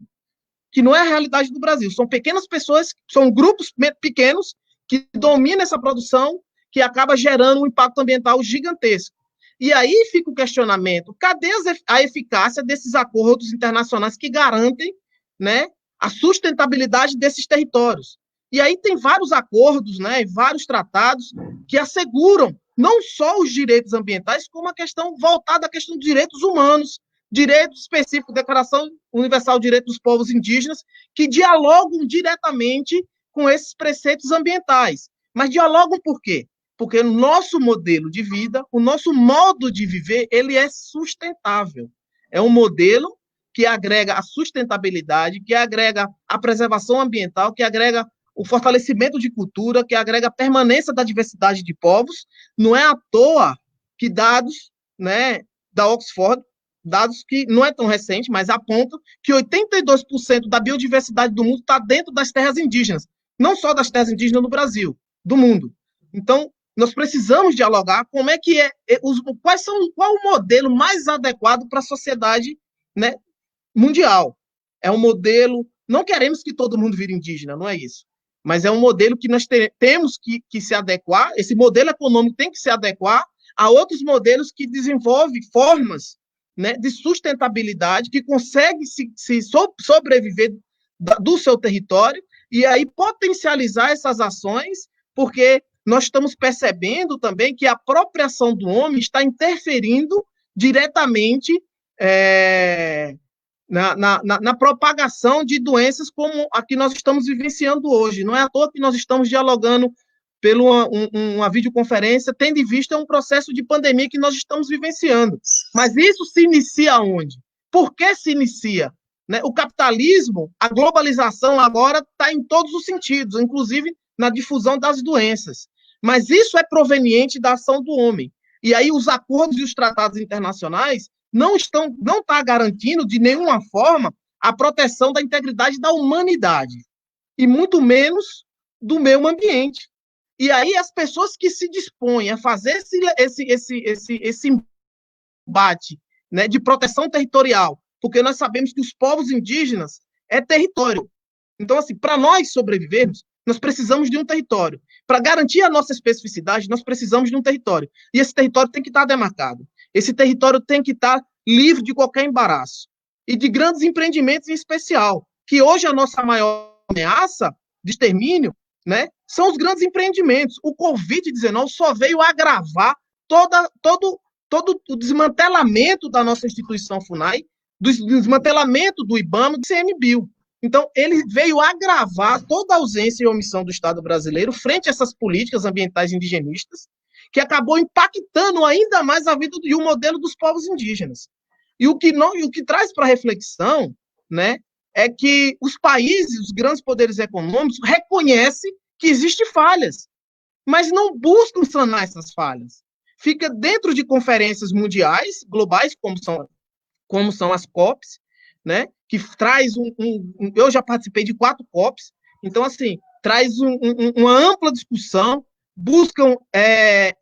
que não é a realidade do Brasil. São pequenas pessoas, são grupos pequenos que domina essa produção, que acaba gerando um impacto ambiental gigantesco. E aí fica o questionamento, cadê a eficácia desses acordos internacionais que garantem, né, a sustentabilidade desses territórios? E aí tem vários acordos, né, vários tratados que asseguram não só os direitos ambientais, como a questão voltada à questão dos direitos humanos, direito específico, Declaração Universal de Direitos dos Povos Indígenas, que dialogam diretamente com esses preceitos ambientais. Mas dialogam por quê? Porque o nosso modelo de vida, o nosso modo de viver, ele é sustentável. É um modelo que agrega a sustentabilidade, que agrega a preservação ambiental, que agrega o fortalecimento de cultura, que agrega a permanência da diversidade de povos. Não é à toa que dados, né, da Oxford, dados que não é tão recente, mas apontam que 82% da biodiversidade do mundo está dentro das terras indígenas, não só das terras indígenas no Brasil, do mundo. Então, nós precisamos dialogar como é que qual o modelo mais adequado para a sociedade, né, mundial. É um modelo, não queremos que todo mundo vire indígena, não é isso, mas é um modelo que nós temos que se adequar, esse modelo econômico tem que se adequar a outros modelos que desenvolvem formas, né, de sustentabilidade, que consegue sobreviver do seu território e aí potencializar essas ações, porque nós estamos percebendo também que a apropriação do homem está interferindo diretamente na propagação de doenças como a que nós estamos vivenciando hoje. Não é à toa que nós estamos dialogando pela uma videoconferência, tendo em vista um processo de pandemia que nós estamos vivenciando. Mas isso se inicia onde? Por que se inicia? Né? O capitalismo, a globalização agora está em todos os sentidos, inclusive na difusão das doenças. Mas isso é proveniente da ação do homem. E aí os acordos e os tratados internacionais não está garantindo de nenhuma forma a proteção da integridade da humanidade, e muito menos do meio ambiente. E aí as pessoas que se dispõem a fazer esse embate, né, de proteção territorial, porque nós sabemos que os povos indígenas é território. Então, assim, para nós sobrevivermos, nós precisamos de um território. Para garantir a nossa especificidade, nós precisamos de um território. E esse território tem que estar demarcado. Esse território tem que estar livre de qualquer embaraço. E de grandes empreendimentos em especial, que hoje a nossa maior ameaça de extermínio, né, são os grandes empreendimentos. O Covid-19 só veio agravar todo o desmantelamento da nossa instituição FUNAI, do desmantelamento do IBAMA, do ICMBio. Então, ele veio agravar toda a ausência e omissão do Estado brasileiro frente a essas políticas ambientais indigenistas, que acabou impactando ainda mais a vida e o modelo dos povos indígenas. E o que traz para reflexão, né, é que os países, os grandes poderes econômicos, reconhecem que existem falhas, mas não buscam sanar essas falhas. Fica dentro de conferências mundiais, globais, como são as COPs, né, que traz eu já participei de 4 COPs, então, assim, traz uma ampla discussão, buscam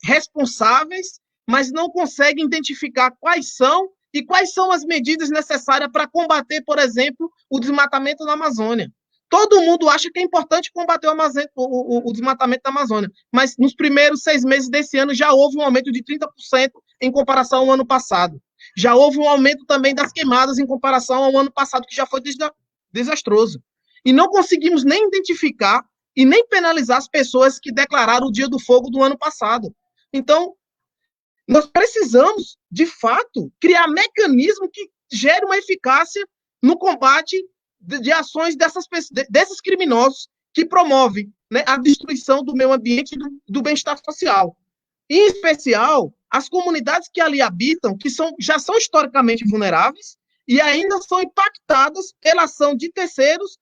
responsáveis, mas não conseguem identificar quais são as medidas necessárias para combater, por exemplo, o desmatamento na Amazônia. Todo mundo acha que é importante combater o desmatamento da Amazônia, mas nos primeiros 6 meses desse ano já houve um aumento de 30% em comparação ao ano passado. Já houve um aumento também das queimadas em comparação ao ano passado, que já foi desastroso. E não conseguimos nem identificar e nem penalizar as pessoas que declararam o Dia do Fogo do ano passado. Então, nós precisamos, de fato, criar mecanismo que gere uma eficácia no combate de ações desses criminosos que promovem, né, a destruição do meio ambiente e do bem-estar social. Em especial, as comunidades que ali habitam, que já são historicamente vulneráveis e ainda são impactadas pela ação de terceiros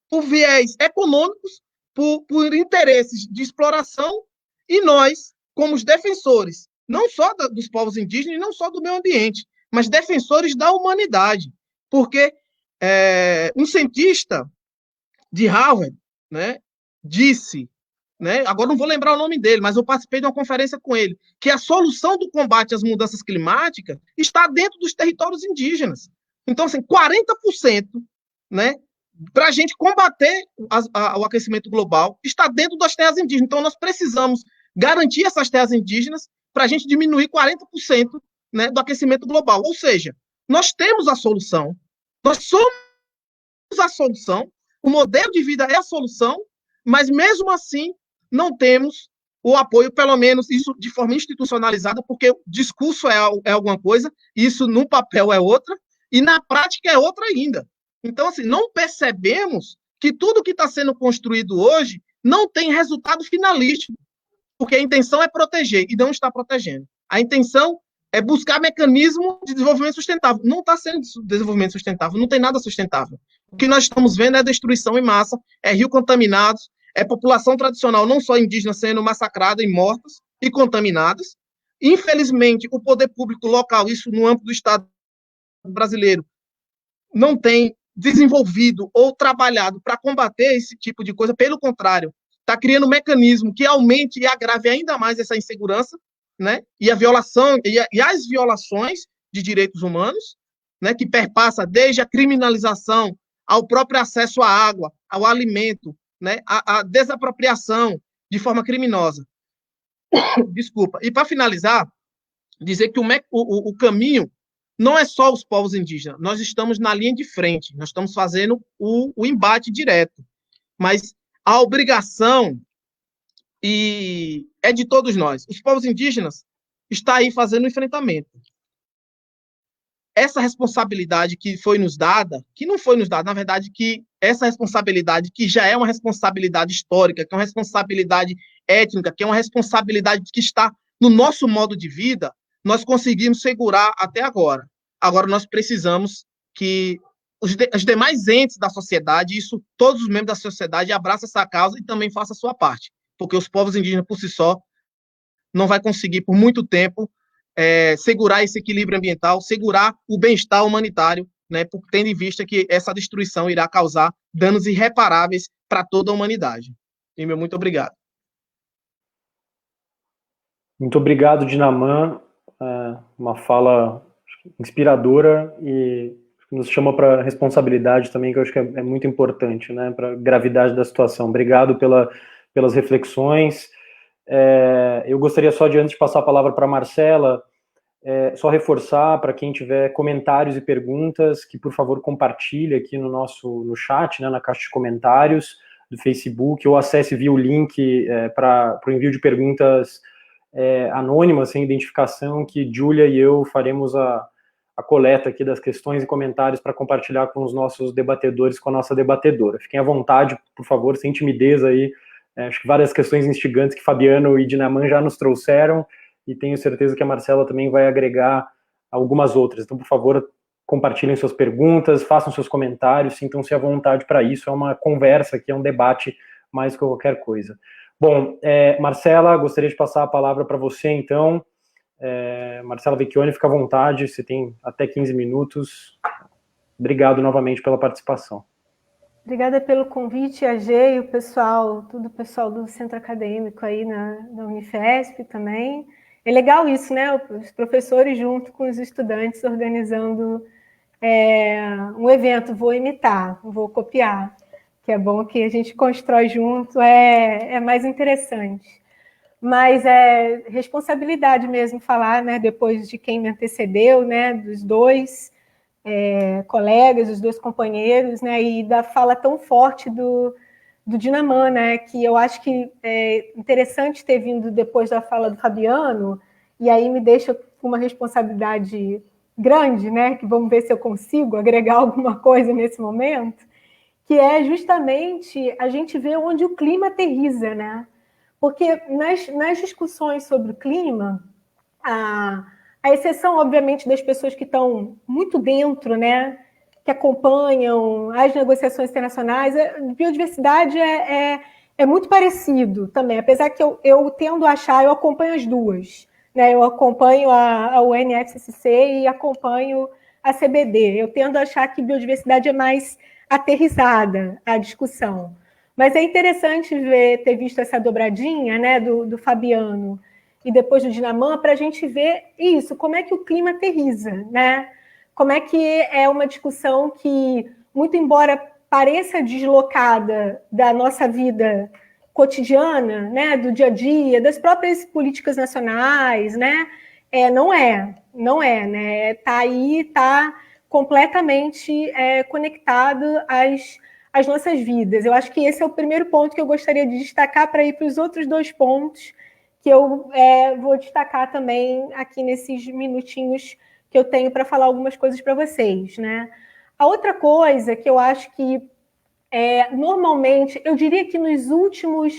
por viés econômicos, por interesses de exploração, e nós, como os defensores, não só dos povos indígenas e não só do meio ambiente, mas defensores da humanidade. Porque um cientista de Harvard, né, disse, né, agora não vou lembrar o nome dele, mas eu participei de uma conferência com ele, que a solução do combate às mudanças climáticas está dentro dos territórios indígenas. Então, assim, 40%, né, para a gente combater o aquecimento global, está dentro das terras indígenas. Então, nós precisamos garantir essas terras indígenas para a gente diminuir 40%, né, do aquecimento global. Ou seja, nós temos a solução, nós somos a solução, o modelo de vida é a solução, mas mesmo assim não temos o apoio, pelo menos isso de forma institucionalizada, porque o discurso é alguma coisa, isso no papel é outra, e na prática é outra ainda. Então, assim, não percebemos que tudo que está sendo construído hoje não tem resultado finalístico, porque a intenção é proteger e não está protegendo. A intenção é buscar mecanismo de desenvolvimento sustentável. Não está sendo desenvolvimento sustentável, não tem nada sustentável. O que nós estamos vendo é destruição em massa, é rio contaminados, é população tradicional, não só indígena, sendo massacrada e mortas e contaminadas. Infelizmente, o poder público local, isso no âmbito do Estado brasileiro, não tem desenvolvido ou trabalhado para combater esse tipo de coisa. Pelo contrário, está criando um mecanismo que aumente e agrave ainda mais essa insegurança, né? E a violação e as violações de direitos humanos, né? Que perpassa desde a criminalização ao próprio acesso à água, ao alimento, né? A desapropriação de forma criminosa. Desculpa. E para finalizar, dizer que o caminho não é só os povos indígenas. Nós estamos na linha de frente, nós estamos fazendo o embate direto. Mas a obrigação é de todos nós. Os povos indígenas estão aí fazendo o enfrentamento. Essa responsabilidade que foi nos dada, que não foi nos dada, na verdade, que essa responsabilidade, que já é uma responsabilidade histórica, que é uma responsabilidade étnica, que é uma responsabilidade que está no nosso modo de vida, nós conseguimos segurar até agora. Agora nós precisamos que os demais entes da sociedade, isso todos os membros da sociedade abraçem essa causa e também façam a sua parte, porque os povos indígenas por si só não vai conseguir por muito tempo segurar esse equilíbrio ambiental, segurar o bem-estar humanitário, né, tendo em vista que essa destruição irá causar danos irreparáveis para toda a humanidade. E meu muito obrigado. Muito obrigado, Dinaman. Uma fala inspiradora e nos chama para responsabilidade também, que eu acho que é muito importante, né, para a gravidade da situação. Obrigado pelas reflexões. Eu gostaria só, antes de passar a palavra para a Marcela, só reforçar para quem tiver comentários e perguntas, que por favor compartilhe aqui no chat, né, na caixa de comentários do Facebook, ou acesse via o link para o envio de perguntas anônimas, sem identificação, que Júlia e eu faremos a coleta aqui das questões e comentários para compartilhar com os nossos debatedores, com a nossa debatedora. Fiquem à vontade, por favor, sem timidez aí. Acho que várias questões instigantes que Fabiano e Dinaman já nos trouxeram, e tenho certeza que a Marcela também vai agregar algumas outras. Então, por favor, compartilhem suas perguntas, façam seus comentários, sintam-se à vontade para isso. É uma conversa aqui, é um debate mais que qualquer coisa. Bom, Marcela, gostaria de passar a palavra para você, então. Marcela Vecchioni, fica à vontade, você tem até 15 minutos. Obrigado novamente pela participação. Obrigada pelo convite, AG, e o pessoal do centro acadêmico aí na Unifesp também. É legal isso, né? Os professores junto com os estudantes organizando um evento. Vou imitar, vou copiar, que é bom que a gente constrói junto, é mais interessante. Mas é responsabilidade mesmo falar, né? Depois de quem me antecedeu, né? Dos dois colegas, os dois companheiros, né, e da fala tão forte do Dinaman, né, que eu acho que é interessante ter vindo depois da fala do Fabiano, e aí me deixa com uma responsabilidade grande, né, que vamos ver se eu consigo agregar alguma coisa nesse momento, que é justamente a gente ver onde o clima aterriza, né, porque nas discussões sobre o clima, a exceção, obviamente, das pessoas que estão muito dentro, né, que acompanham as negociações internacionais, a biodiversidade é muito parecido também, apesar que eu tendo a achar, eu acompanho as duas, né, eu acompanho a UNFCCC e acompanho a CBD, eu tendo a achar que biodiversidade é mais aterrissada a discussão. Mas é interessante ter visto essa dobradinha, né, do Fabiano e depois do Dinaman, para a gente ver isso, como é que o clima aterriza, né? Como é que é uma discussão que, muito embora pareça deslocada da nossa vida cotidiana, né, do dia a dia, das próprias políticas nacionais, né, não é, né, está aí, está completamente conectado às nossas vidas. Eu acho que esse é o primeiro ponto que eu gostaria de destacar para ir para os outros 2 pontos que eu vou destacar também aqui nesses minutinhos que eu tenho para falar algumas coisas para vocês, né? A outra coisa que eu acho que, normalmente, eu diria que nos últimos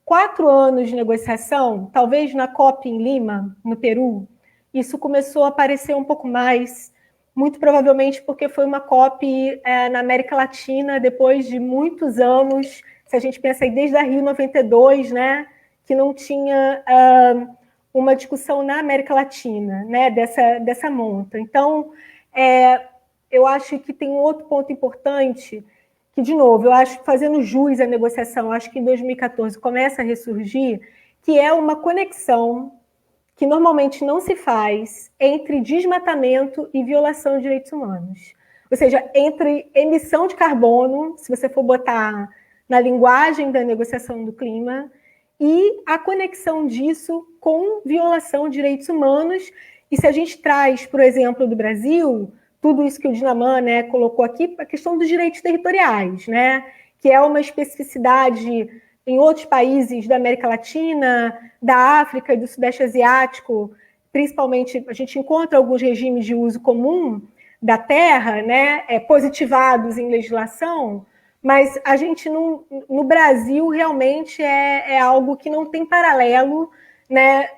4 anos de negociação, talvez na COP em Lima, no Peru, isso começou a aparecer um pouco mais, muito provavelmente porque foi uma COP na América Latina, depois de muitos anos, se a gente pensa aí desde a Rio 92, né, que não tinha uma discussão na América Latina, né, dessa monta. Então, eu acho que tem um outro ponto importante, que, de novo, eu acho, fazendo jus à negociação, acho que em 2014 começa a ressurgir, que é uma conexão que normalmente não se faz entre desmatamento e violação de direitos humanos. Ou seja, entre emissão de carbono, se você for botar na linguagem da negociação do clima, e a conexão disso com violação de direitos humanos. E se a gente traz, por exemplo, do Brasil, tudo isso que o Dinaman, né, colocou aqui, a questão dos direitos territoriais, né, que é uma especificidade em outros países da América Latina, da África e do Sudeste Asiático, principalmente a gente encontra alguns regimes de uso comum da terra, né, positivados em legislação, mas a gente no Brasil realmente é algo que não tem paralelo, né,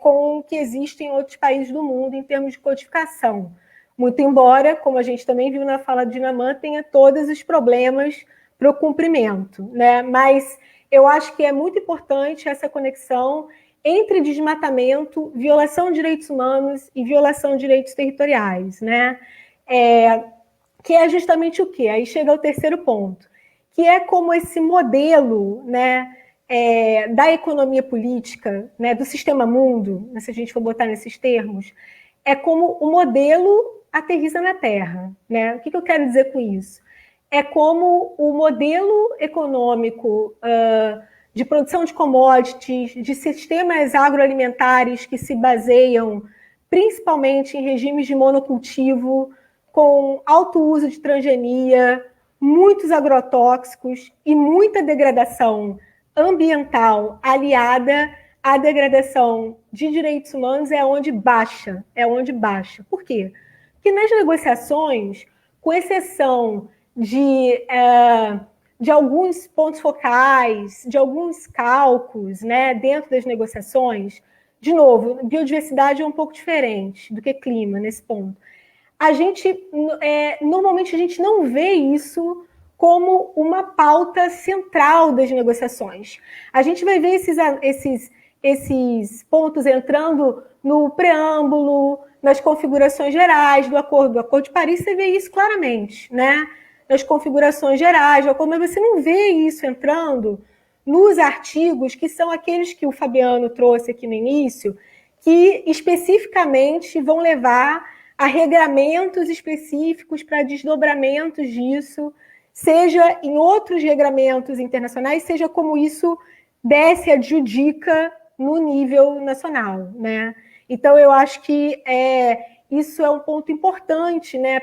com o que existe em outros países do mundo em termos de codificação. Muito embora, como a gente também viu na fala de Dinaman, tenha todos os problemas para o cumprimento, né? Mas eu acho que é muito importante essa conexão entre desmatamento, violação de direitos humanos e violação de direitos territoriais, né? Que é justamente o quê? Aí chega o terceiro ponto, que é como esse modelo, né, da economia política, né, do sistema mundo, se a gente for botar nesses termos, é como o modelo aterriza na Terra, né? O que eu quero dizer com isso? É como o modelo econômico de produção de commodities, de sistemas agroalimentares que se baseiam principalmente em regimes de monocultivo, com alto uso de transgenia, muitos agrotóxicos e muita degradação ambiental aliada à degradação de direitos humanos é onde baixa. Por quê? Porque nas negociações, com exceção de alguns pontos focais, de alguns cálculos, né, dentro das negociações, de novo, biodiversidade é um pouco diferente do que clima nesse ponto. Normalmente a gente não vê isso como uma pauta central das negociações. A gente vai ver esses pontos entrando no preâmbulo, nas configurações gerais do Acordo. Do Acordo de Paris, você vê isso claramente, né? Nas configurações gerais do Acordo, mas você não vê isso entrando nos artigos, que são aqueles que o Fabiano trouxe aqui no início, que especificamente vão levar a regramentos específicos para desdobramentos disso, seja em outros regramentos internacionais, seja como isso desce, adjudica no nível nacional, né? Então, eu acho que isso é um ponto importante, né,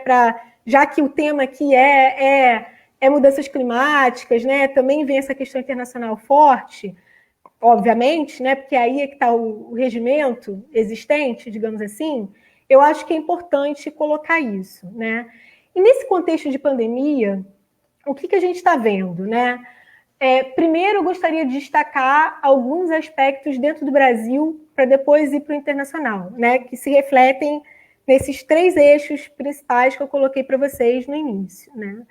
já que o tema aqui é mudanças climáticas, né, também vem essa questão internacional forte, obviamente, né, porque aí é que está o regimento existente, digamos assim. Eu acho que é importante colocar isso, né? E nesse contexto de pandemia, o que a gente está vendo, né? Primeiro, eu gostaria de destacar alguns aspectos dentro do Brasil para depois ir para o internacional, né? Que se refletem nesses 3 eixos principais que eu coloquei para vocês no início, né?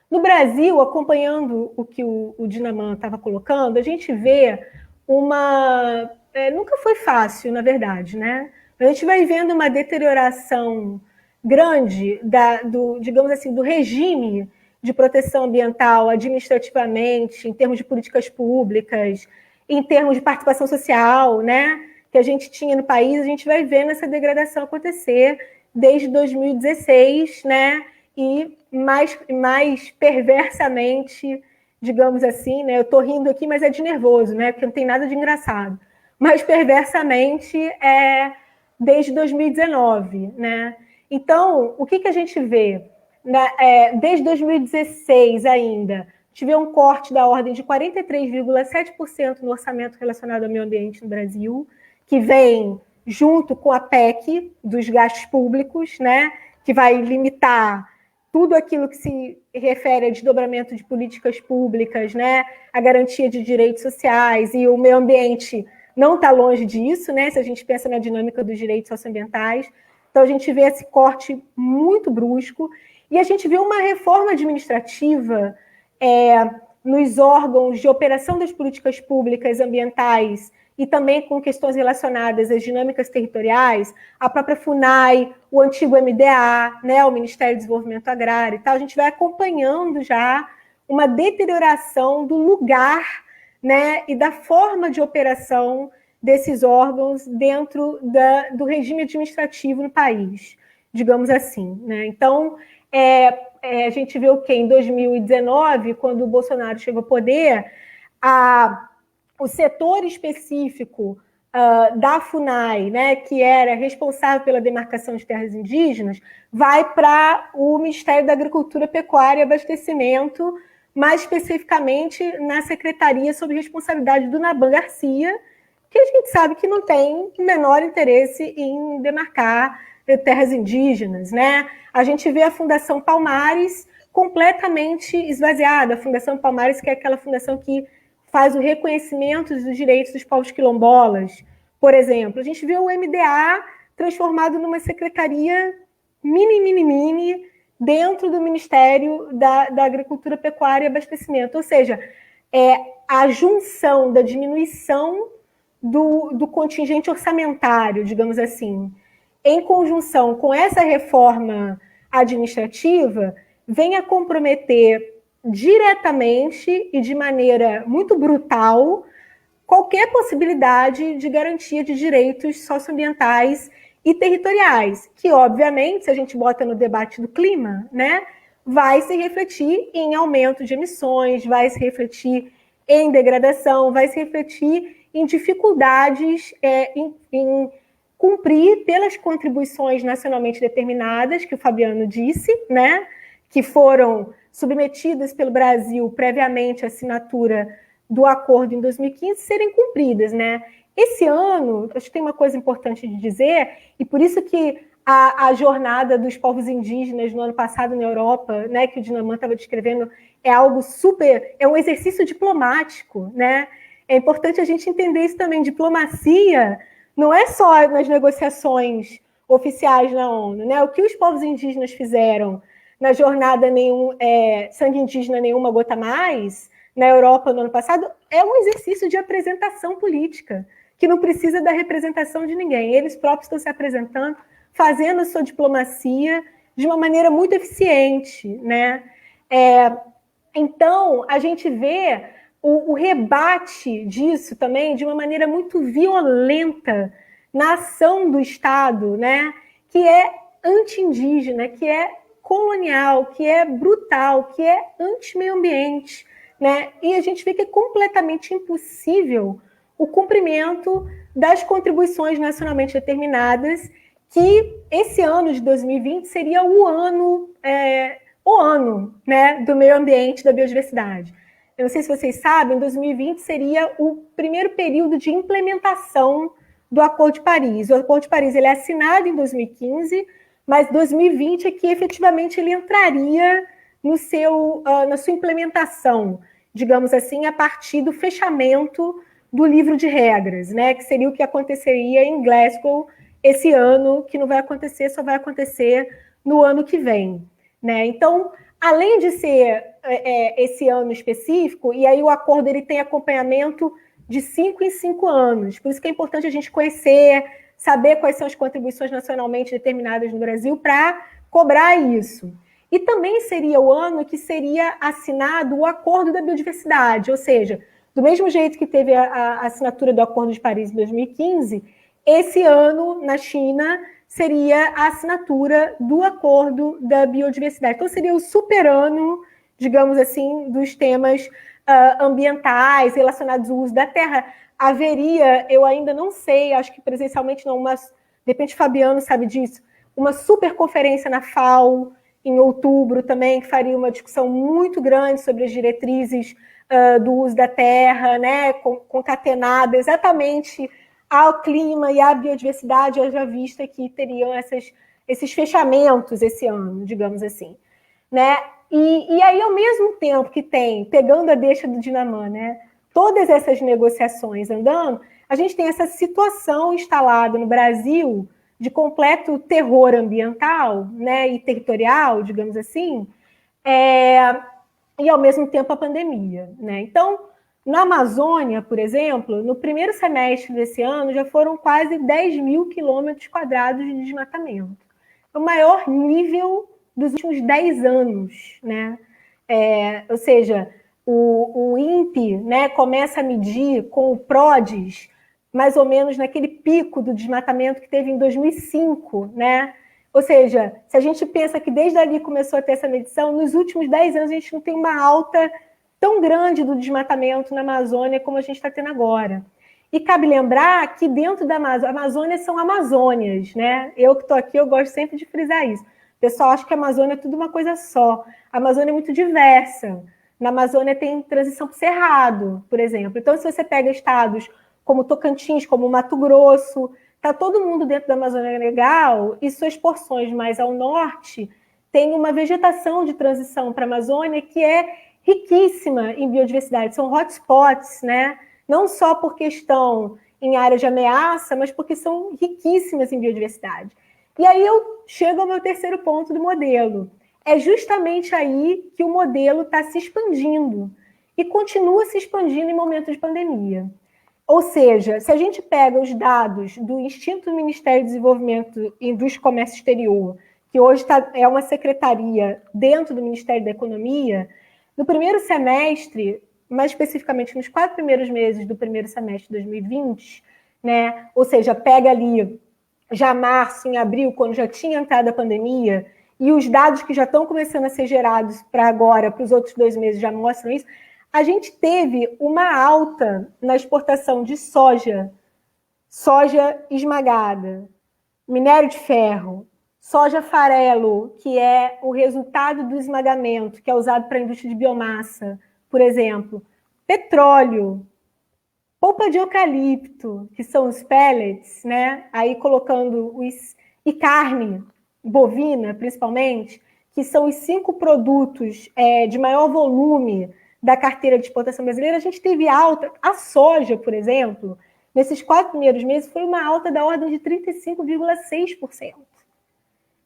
No Brasil, acompanhando o que o Dinaman estava colocando, a gente vê nunca foi fácil, na verdade, né? A gente vai vendo uma deterioração grande digamos assim, do regime de proteção ambiental administrativamente, em termos de políticas públicas, em termos de participação social, né, que a gente tinha no país. A gente vai vendo essa degradação acontecer desde 2016, né, e mais perversamente, digamos assim, né? Eu estou rindo aqui, mas é de nervoso, né? Porque não tem nada de engraçado. Mais perversamente desde 2019, né? Então, o que a gente vê? Desde 2016 ainda, a gente vê um corte da ordem de 43,7% no orçamento relacionado ao meio ambiente no Brasil, que vem junto com a PEC dos gastos públicos, né? Que vai limitar tudo aquilo que se refere a desdobramento de políticas públicas, né, a garantia de direitos sociais, e o meio ambiente não está longe disso, né, se a gente pensa na dinâmica dos direitos socioambientais. Então, a gente vê esse corte muito brusco, e a gente vê uma reforma administrativa nos órgãos de operação das políticas públicas ambientais e também com questões relacionadas às dinâmicas territoriais, a própria FUNAI, o antigo MDA, né, o Ministério do Desenvolvimento Agrário e tal, a gente vai acompanhando já uma deterioração do lugar, né, e da forma de operação desses órgãos dentro do regime administrativo no país, digamos assim, né? Então, a gente vê o quê? Em 2019, quando o Bolsonaro chegou ao poder, o setor específico da FUNAI, né, que era responsável pela demarcação de terras indígenas, vai para o Ministério da Agricultura, Pecuária e Abastecimento, mais especificamente na Secretaria sob responsabilidade do Naban Garcia, que a gente sabe que não tem o menor interesse em demarcar terras indígenas, né? A gente vê a Fundação Palmares completamente esvaziada, a Fundação Palmares, que é aquela fundação que faz o reconhecimento dos direitos dos povos quilombolas, por exemplo. A gente vê o MDA transformado numa secretaria mini, dentro do Ministério da Agricultura, Pecuária e Abastecimento. Ou seja, a junção da diminuição do contingente orçamentário, digamos assim, em conjunção com essa reforma administrativa, vem a comprometer diretamente e de maneira muito brutal qualquer possibilidade de garantia de direitos socioambientais e territoriais, que, obviamente, se a gente bota no debate do clima, né, vai se refletir em aumento de emissões, vai se refletir em degradação, vai se refletir em dificuldades em cumprir pelas contribuições nacionalmente determinadas, que o Fabiano disse, né, que foram submetidas pelo Brasil previamente à assinatura do acordo em 2015, serem cumpridas, né? Esse ano, acho que tem uma coisa importante de dizer, e por isso que a jornada dos povos indígenas no ano passado na Europa, né, que o Dinaman estava descrevendo, é algo é um exercício diplomático, né? É importante a gente entender isso também. Diplomacia não é só nas negociações oficiais na ONU, né? O que os povos indígenas fizeram na jornada Sangue Indígena Nenhuma Gota Mais, na Europa no ano passado, é um exercício de apresentação política, que não precisa da representação de ninguém. Eles próprios estão se apresentando, fazendo a sua diplomacia de uma maneira muito eficiente, né? Então, a gente vê o rebate disso também de uma maneira muito violenta na ação do Estado, né? Que é anti-indígena, que é colonial, que é brutal, que é anti-meio ambiente, né? E a gente vê que é completamente impossível o cumprimento das contribuições nacionalmente determinadas, que esse ano de 2020 seria o ano, né, do meio ambiente, da biodiversidade. Eu não sei se vocês sabem, 2020 seria o primeiro período de implementação do Acordo de Paris. O Acordo de Paris ele é assinado em 2015, mas 2020 é que efetivamente ele entraria na sua implementação, digamos assim, a partir do fechamento do livro de regras, né, que seria o que aconteceria em Glasgow esse ano, que não vai acontecer, só vai acontecer no ano que vem, né? Então, além de ser esse ano específico, e aí o acordo ele tem acompanhamento de 5 em 5 anos, por isso que é importante a gente conhecer, saber quais são as contribuições nacionalmente determinadas no Brasil para cobrar isso. E também seria o ano que seria assinado o Acordo da Biodiversidade, ou seja, do mesmo jeito que teve a assinatura do Acordo de Paris em 2015, esse ano, na China, seria a assinatura do Acordo da Biodiversidade. Então, seria o super ano, digamos assim, dos temas ambientais relacionados ao uso da terra. Haveria, eu ainda não sei, acho que presencialmente não, mas de repente o Fabiano sabe disso, uma super conferência na FAO, em outubro também, que faria uma discussão muito grande sobre as diretrizes do uso da terra, né, concatenada exatamente ao clima e à biodiversidade, haja vista que teriam esses fechamentos esse ano, digamos assim. Né? E aí, ao mesmo tempo que tem, pegando a deixa do Dinamã, né, todas essas negociações andando, a gente tem essa situação instalada no Brasil de completo terror ambiental, né, e territorial, digamos assim, e ao mesmo tempo a pandemia. Né? Então, na Amazônia, por exemplo, no primeiro semestre desse ano, já foram quase 10 mil quilômetros quadrados de desmatamento. O maior nível dos últimos 10 anos. Né? Ou seja, o INPE, né, começa a medir com o PRODES, mais ou menos naquele pico do desmatamento que teve em 2005, né? Ou seja, se a gente pensa que desde ali começou a ter essa medição, nos últimos 10 anos a gente não tem uma alta tão grande do desmatamento na Amazônia como a gente está tendo agora. E cabe lembrar que dentro da Amazônia são Amazônias, né? Eu que estou aqui, eu gosto sempre de frisar isso. O pessoal acha que a Amazônia é tudo uma coisa só. A Amazônia é muito diversa. Na Amazônia tem transição para o Cerrado, por exemplo. Então, se você pega estados como Tocantins, como Mato Grosso, está todo mundo dentro da Amazônia Legal e suas porções mais ao norte têm uma vegetação de transição para a Amazônia que é riquíssima em biodiversidade. São hotspots, né? Não só porque estão em áreas de ameaça, mas porque são riquíssimas em biodiversidade. E aí eu chego ao meu terceiro ponto do modelo. É justamente aí que o modelo está se expandindo e continua se expandindo em momentos de pandemia. Ou seja, se a gente pega os dados do Instituto do Ministério do Desenvolvimento e Indústria e Comércio Exterior, que hoje é uma secretaria dentro do Ministério da Economia, no primeiro semestre, mais especificamente nos 4 primeiros meses do primeiro semestre de 2020, né, ou seja, pega ali já março, em abril, quando já tinha entrado a pandemia, e os dados que já estão começando a ser gerados para agora, para os outros 2 meses, já mostram isso, a gente teve uma alta na exportação de soja esmagada, minério de ferro, soja farelo, que é o resultado do esmagamento, que é usado para a indústria de biomassa, por exemplo, petróleo, polpa de eucalipto, que são os pellets, né? Aí colocando e carne bovina, principalmente, que são os 5 produtos de maior volume da carteira de exportação brasileira. A gente teve alta. A soja, por exemplo, nesses 4 primeiros meses, foi uma alta da ordem de 35,6%.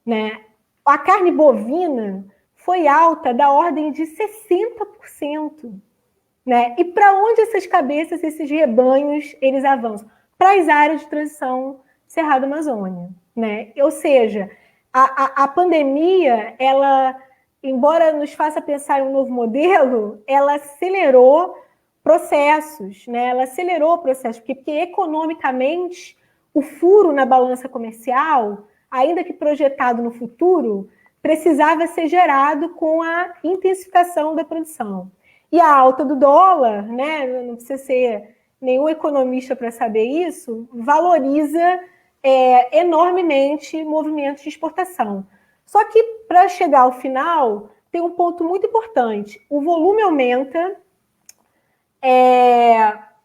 Né? A carne bovina foi alta da ordem de 60%. Né? E para onde essas cabeças, esses rebanhos, eles avançam? Para as áreas de transição Cerrado-Amazônia. Né? Ou seja, a pandemia, ela, embora nos faça pensar em um novo modelo, ela acelerou processos, né? Ela acelerou processos, porque economicamente o furo na balança comercial, ainda que projetado no futuro, precisava ser gerado com a intensificação da produção. E a alta do dólar, né, não precisa ser nenhum economista para saber isso, valoriza enormemente movimentos de exportação. Só que, para chegar ao final, tem um ponto muito importante. O volume aumenta,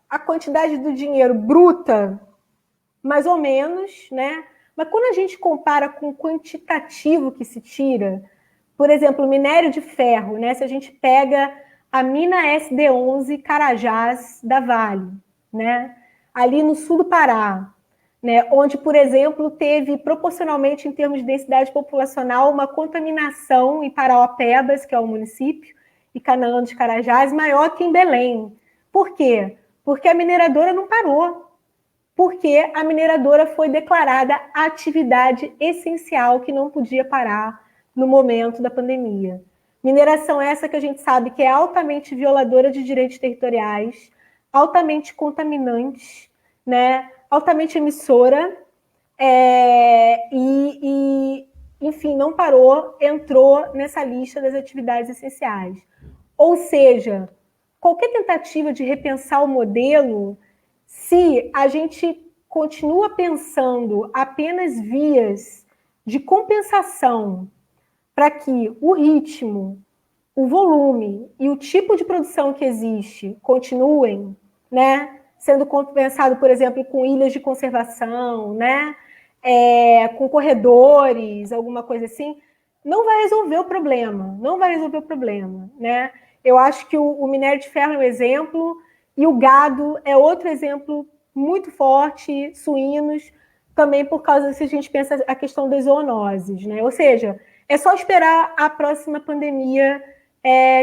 a quantidade do dinheiro bruta, mais ou menos, né? Mas quando a gente compara com o quantitativo que se tira, por exemplo, o minério de ferro, né? Se a gente pega a mina SD11 Carajás da Vale, né? Ali no sul do Pará, né? Onde, por exemplo, teve proporcionalmente, em termos de densidade populacional, uma contaminação em Parauapebas, que é o município, e Canaã dos Carajás, maior que em Belém. Por quê? Porque a mineradora não parou. Porque a mineradora foi declarada atividade essencial que não podia parar no momento da pandemia. Mineração essa que a gente sabe que é altamente violadora de direitos territoriais, altamente contaminante, né? Altamente emissora, enfim, não parou, entrou nessa lista das atividades essenciais. Ou seja, qualquer tentativa de repensar o modelo, se a gente continua pensando apenas vias de compensação para que o ritmo, o volume e o tipo de produção que existe continuem, né, sendo compensado, por exemplo, com ilhas de conservação, né, com corredores, alguma coisa assim, não vai resolver o problema, não vai resolver o problema, né? Eu acho que o minério de ferro é um exemplo e o gado é outro exemplo muito forte, suínos, também por causa, se a gente pensa a questão das zoonoses, né? Ou seja, é só esperar a próxima pandemia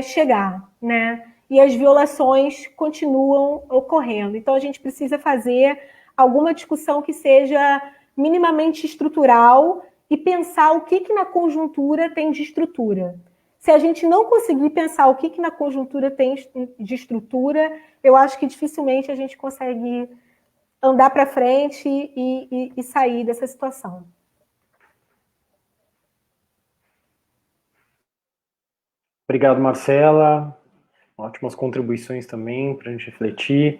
chegar, né? E as violações continuam ocorrendo. Então, a gente precisa fazer alguma discussão que seja minimamente estrutural e pensar o que na conjuntura tem de estrutura. Se a gente não conseguir pensar o que na conjuntura tem de estrutura, eu acho que dificilmente a gente consegue andar para frente e sair dessa situação. Obrigado, Marcela. Ótimas contribuições também para a gente refletir.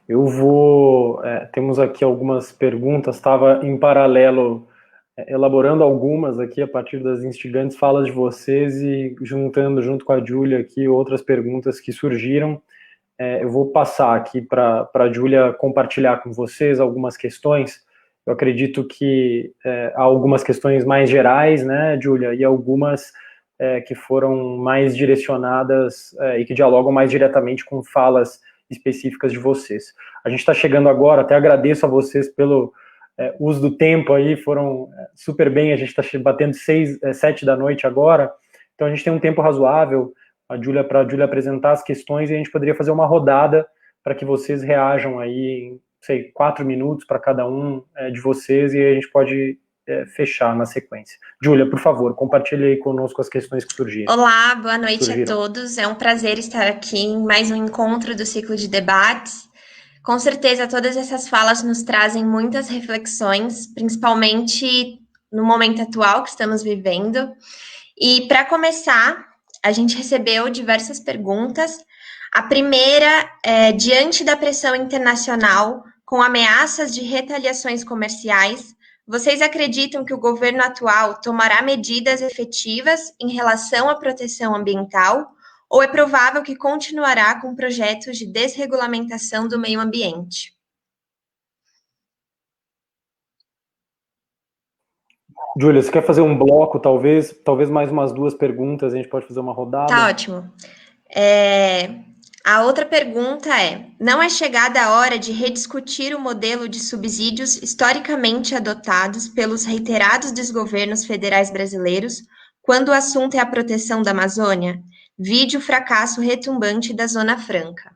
Eu vou... temos aqui algumas perguntas, estava em paralelo elaborando algumas aqui a partir das instigantes falas de vocês e juntando junto com a Júlia aqui outras perguntas que surgiram. Eu vou passar aqui para a Júlia compartilhar com vocês algumas questões. Eu acredito que há algumas questões mais gerais, né, Júlia, e algumas que foram mais direcionadas e que dialogam mais diretamente com falas específicas de vocês. A gente está chegando agora, até agradeço a vocês pelo uso do tempo aí, foram super bem, a gente está batendo 7 da noite agora, então a gente tem um tempo razoável para a Júlia apresentar as questões e a gente poderia fazer uma rodada para que vocês reajam aí em, sei, 4 minutos para cada um de vocês e a gente pode fechar na sequência. Júlia, por favor, compartilhe aí conosco as questões que surgiram. Olá, boa noite a todos. É um prazer estar aqui em mais um encontro do ciclo de debates. Com certeza, todas essas falas nos trazem muitas reflexões, principalmente no momento atual que estamos vivendo. E, para começar, a gente recebeu diversas perguntas. A primeira é: diante da pressão internacional, com ameaças de retaliações comerciais, vocês acreditam que o governo atual tomará medidas efetivas em relação à proteção ambiental? Ou é provável que continuará com projetos de desregulamentação do meio ambiente? Júlia, você quer fazer um bloco, talvez mais umas 2 perguntas, a gente pode fazer uma rodada? Tá ótimo. A outra pergunta é: não é chegada a hora de rediscutir o modelo de subsídios historicamente adotados pelos reiterados desgovernos federais brasileiros quando o assunto é a proteção da Amazônia? Vide o fracasso retumbante da Zona Franca.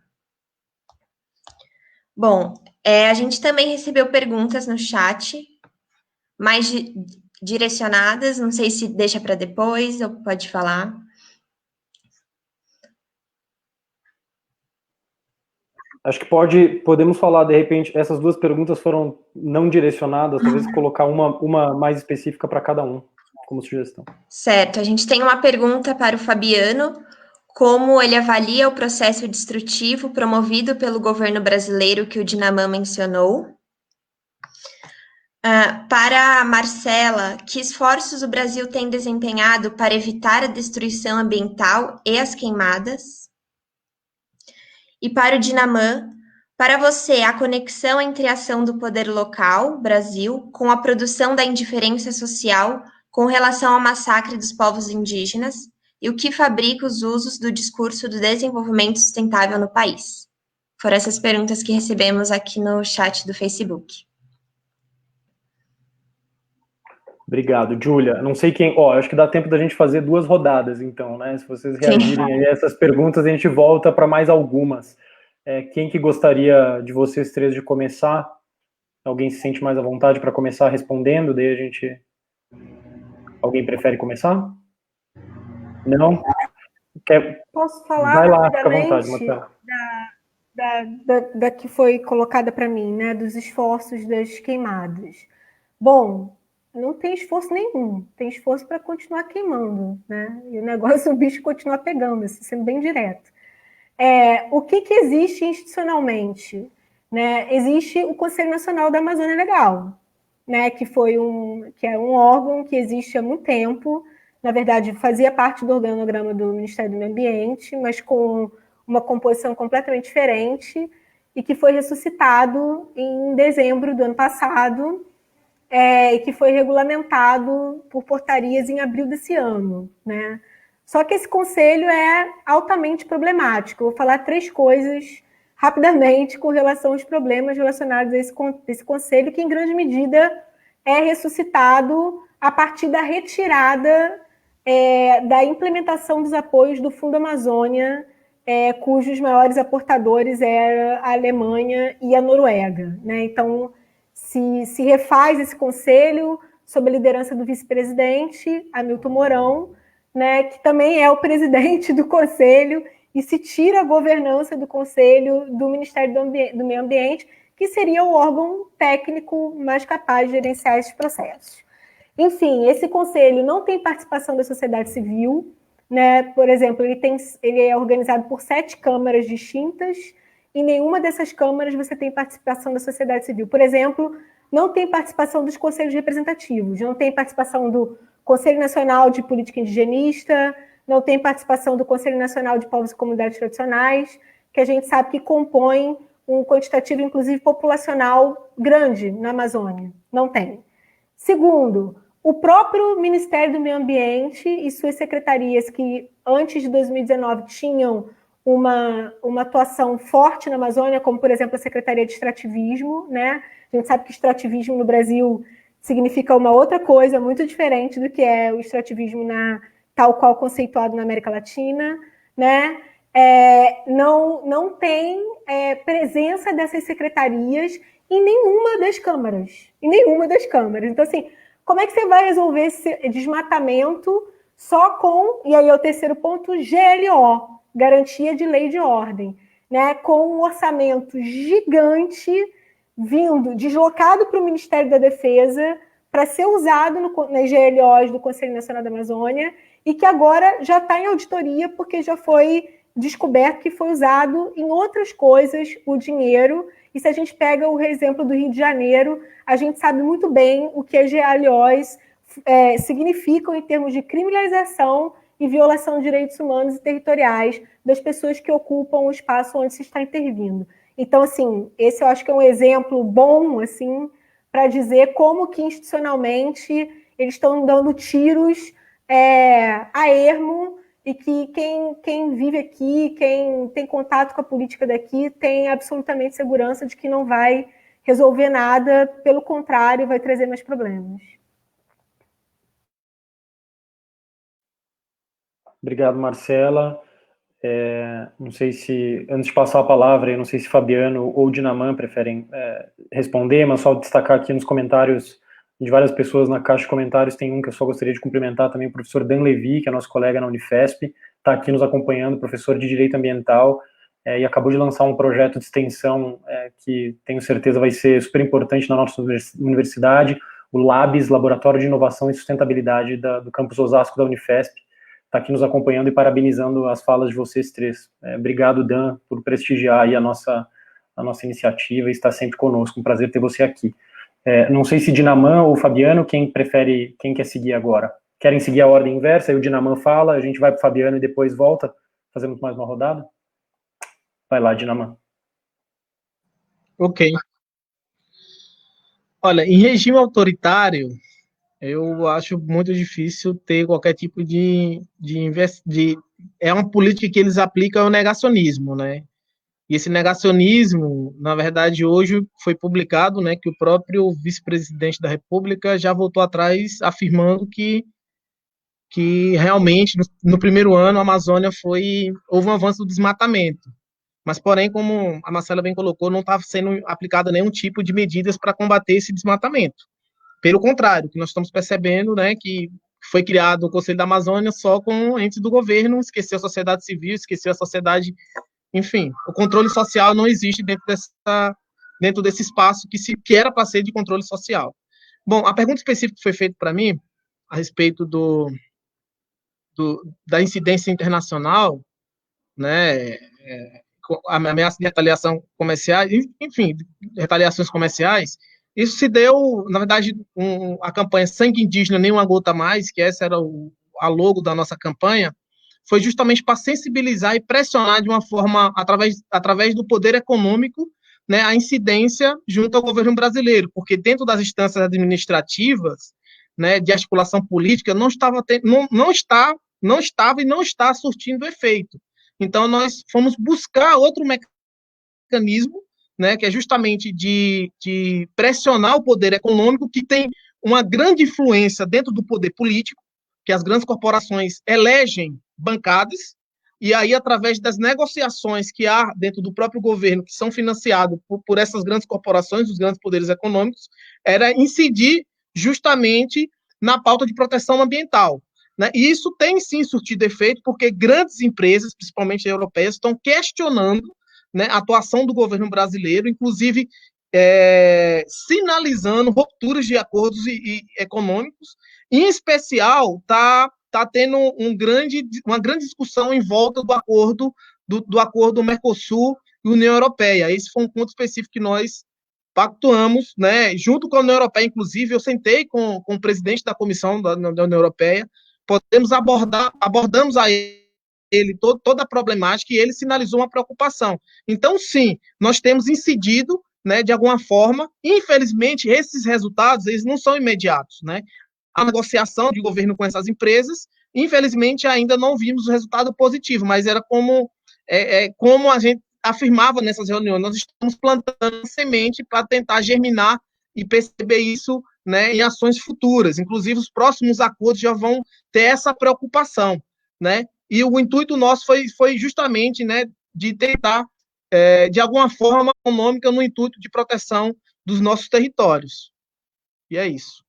Bom, a gente também recebeu perguntas no chat, mais direcionadas, não sei se deixa para depois ou pode falar. Acho que podemos falar, de repente, essas 2 perguntas foram não direcionadas, talvez colocar uma mais específica para cada um, como sugestão. Certo, a gente tem uma pergunta para o Fabiano: como ele avalia o processo destrutivo promovido pelo governo brasileiro que o Dinaman mencionou? Para a Marcela, que esforços o Brasil tem desempenhado para evitar a destruição ambiental e as queimadas? E para o Dinaman, para você, a conexão entre a ação do poder local, Brasil, com a produção da indiferença social com relação ao massacre dos povos indígenas e o que fabrica os usos do discurso do desenvolvimento sustentável no país? Foram essas perguntas que recebemos aqui no chat do Facebook. Obrigado, Júlia. Não sei quem... acho que dá tempo da gente fazer 2 rodadas, então, né? Se vocês reagirem a essas perguntas, a gente volta para mais algumas. Quem que gostaria de vocês 3 de começar? Alguém se sente mais à vontade para começar respondendo? Daí a gente... Alguém prefere começar? Não? Posso falar? Vai lá, fica à vontade, Marcela. Da que foi colocada para mim, né, dos esforços das queimadas. Bom, não tem esforço nenhum, tem esforço para continuar queimando, né? E o negócio, o bicho continua pegando, assim, sendo bem direto. O que existe institucionalmente? Né? Existe o Conselho Nacional da Amazônia Legal, né? Que é um órgão que existe há muito tempo, na verdade fazia parte do organograma do Ministério do Meio Ambiente, mas com uma composição completamente diferente, e que foi ressuscitado em dezembro do ano passado, e que foi regulamentado por portarias em abril desse ano, né? Só que esse conselho é altamente problemático. Eu vou falar 3 coisas rapidamente com relação aos problemas relacionados a esse conselho, que em grande medida é ressuscitado a partir da retirada da implementação dos apoios do Fundo Amazônia, cujos maiores aportadores eram a Alemanha e a Noruega, né? Então, se refaz esse conselho sob a liderança do vice-presidente, Hamilton Mourão, né, que também é o presidente do conselho, e se tira a governança do conselho do Ministério do Meio Ambiente, que seria o órgão técnico mais capaz de gerenciar esses processos. Enfim, esse conselho não tem participação da sociedade civil, né? Por exemplo, ele é organizado por 7 câmaras distintas, e nenhuma dessas câmaras você tem participação da sociedade civil. Por exemplo, não tem participação dos conselhos representativos, não tem participação do Conselho Nacional de Política Indigenista, não tem participação do Conselho Nacional de Povos e Comunidades Tradicionais, que a gente sabe que compõem um quantitativo, inclusive, populacional grande na Amazônia. Não tem. Segundo, o próprio Ministério do Meio Ambiente e suas secretarias, que antes de 2019 tinham uma atuação forte na Amazônia, como, por exemplo, a Secretaria de Extrativismo, né? A gente sabe que extrativismo no Brasil significa uma outra coisa muito diferente do que é o extrativismo tal qual conceituado na América Latina, né? Não tem presença dessas secretarias em nenhuma das câmaras. Então, assim, como é que você vai resolver esse desmatamento só com, e aí é o terceiro ponto, GLO, Garantia de Lei de Ordem, né? Com um orçamento gigante deslocado para o Ministério da Defesa para ser usado nas GLOs do Conselho Nacional da Amazônia, e que agora já está em auditoria porque já foi descoberto que foi usado em outras coisas o dinheiro. E se a gente pega o exemplo do Rio de Janeiro, a gente sabe muito bem o que as GLOs significam em termos de criminalização e violação de direitos humanos e territoriais das pessoas que ocupam o espaço onde se está intervindo. Então, assim, esse eu acho que é um exemplo bom, assim, para dizer como que institucionalmente eles estão dando tiros a ermo, e que quem vive aqui, quem tem contato com a política daqui, tem absolutamente segurança de que não vai resolver nada, pelo contrário, vai trazer mais problemas. Obrigado, Marcela. Não sei se, antes de passar a palavra, eu não sei se Fabiano ou Dinaman preferem responder, mas só destacar aqui nos comentários de várias pessoas na caixa de comentários, tem um que eu só gostaria de cumprimentar também, o professor Dan Levi, que é nosso colega na Unifesp, está aqui nos acompanhando, professor de Direito Ambiental, e acabou de lançar um projeto de extensão que tenho certeza vai ser super importante na nossa universidade, o LABS, Laboratório de Inovação e Sustentabilidade do campus Osasco da Unifesp, está aqui nos acompanhando e parabenizando as falas de vocês 3. Obrigado, Dan, por prestigiar aí a nossa iniciativa e estar sempre conosco. Um prazer ter você aqui. Não sei se Dinaman ou Fabiano, quem quer seguir agora? Querem seguir a ordem inversa? Aí o Dinaman fala, a gente vai para o Fabiano e depois volta. Fazemos mais uma rodada? Vai lá, Dinaman. Ok. Olha, em regime autoritário, eu acho muito difícil ter qualquer tipo de é uma política que eles aplicam, é o negacionismo, né? E esse negacionismo, na verdade, hoje foi publicado, né, que o próprio vice-presidente da República já voltou atrás, afirmando que realmente, no primeiro ano, a Amazônia houve um avanço do desmatamento. Mas, porém, como a Marcela bem colocou, não está sendo aplicada nenhum tipo de medidas para combater esse desmatamento. Pelo contrário, que nós estamos percebendo, né, que foi criado o Conselho da Amazônia só com entes do governo, esqueceu a sociedade civil, esqueceu a sociedade, enfim, o controle social não existe dentro desse espaço que era para ser de controle social. Bom, a pergunta específica que foi feita para mim, a respeito da incidência internacional, né, a ameaça de retaliação comercial, enfim, retaliações comerciais, isso se deu, na verdade, a campanha Sangue Indígena, Nem Uma Gota Mais, que essa era a logo da nossa campanha, foi justamente para sensibilizar e pressionar de uma forma, através do poder econômico, né, a incidência junto ao governo brasileiro, porque dentro das instâncias administrativas, né, de articulação política, não estava e não está surtindo efeito. Então, nós fomos buscar outro mecanismo, né, que é justamente de pressionar o poder econômico, que tem uma grande influência dentro do poder político, que as grandes corporações elegem bancadas, e aí, através das negociações que há dentro do próprio governo, que são financiados por essas grandes corporações, os grandes poderes econômicos, era incidir justamente na pauta de proteção ambiental. Né? E isso tem, sim, surtido efeito, porque grandes empresas, principalmente europeias, estão questionando, né, a atuação do governo brasileiro, inclusive sinalizando rupturas de acordos econômicos. Em especial, está tendo uma grande discussão em volta do acordo Mercosul e União Europeia. Esse foi um ponto específico que nós pactuamos, né, junto com a União Europeia. Inclusive, eu sentei com o presidente da Comissão da União Europeia, abordamos a ele toda a problemática, e ele sinalizou uma preocupação. Então, sim, nós temos incidido, né, de alguma forma. Infelizmente, esses resultados, eles não são imediatos, né? A negociação de governo com essas empresas, infelizmente, ainda não vimos o resultado positivo, mas era como a gente afirmava nessas reuniões, nós estamos plantando semente para tentar germinar e perceber isso, né, em ações futuras. Inclusive, os próximos acordos já vão ter essa preocupação, né? E o intuito nosso foi justamente, né, de tentar, de alguma forma econômica, no intuito de proteção dos nossos territórios. E é isso.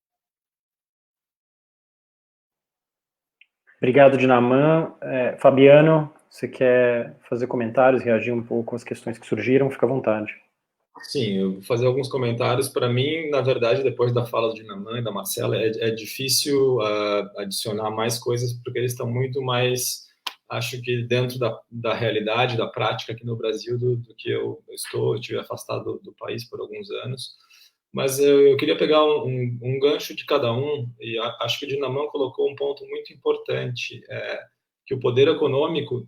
Obrigado, Dinaman. Fabiano, você quer fazer comentários, reagir um pouco às questões que surgiram? Fica à vontade. Sim, eu vou fazer alguns comentários. Para mim, na verdade, depois da fala do Dinaman e da Marcela, é difícil adicionar mais coisas, porque eles estão muito mais, acho que, dentro da realidade, da prática aqui no Brasil, do que eu estive afastado do país por alguns anos. Mas eu queria pegar um gancho de cada um, e acho que o Dinaman colocou um ponto muito importante, que o poder econômico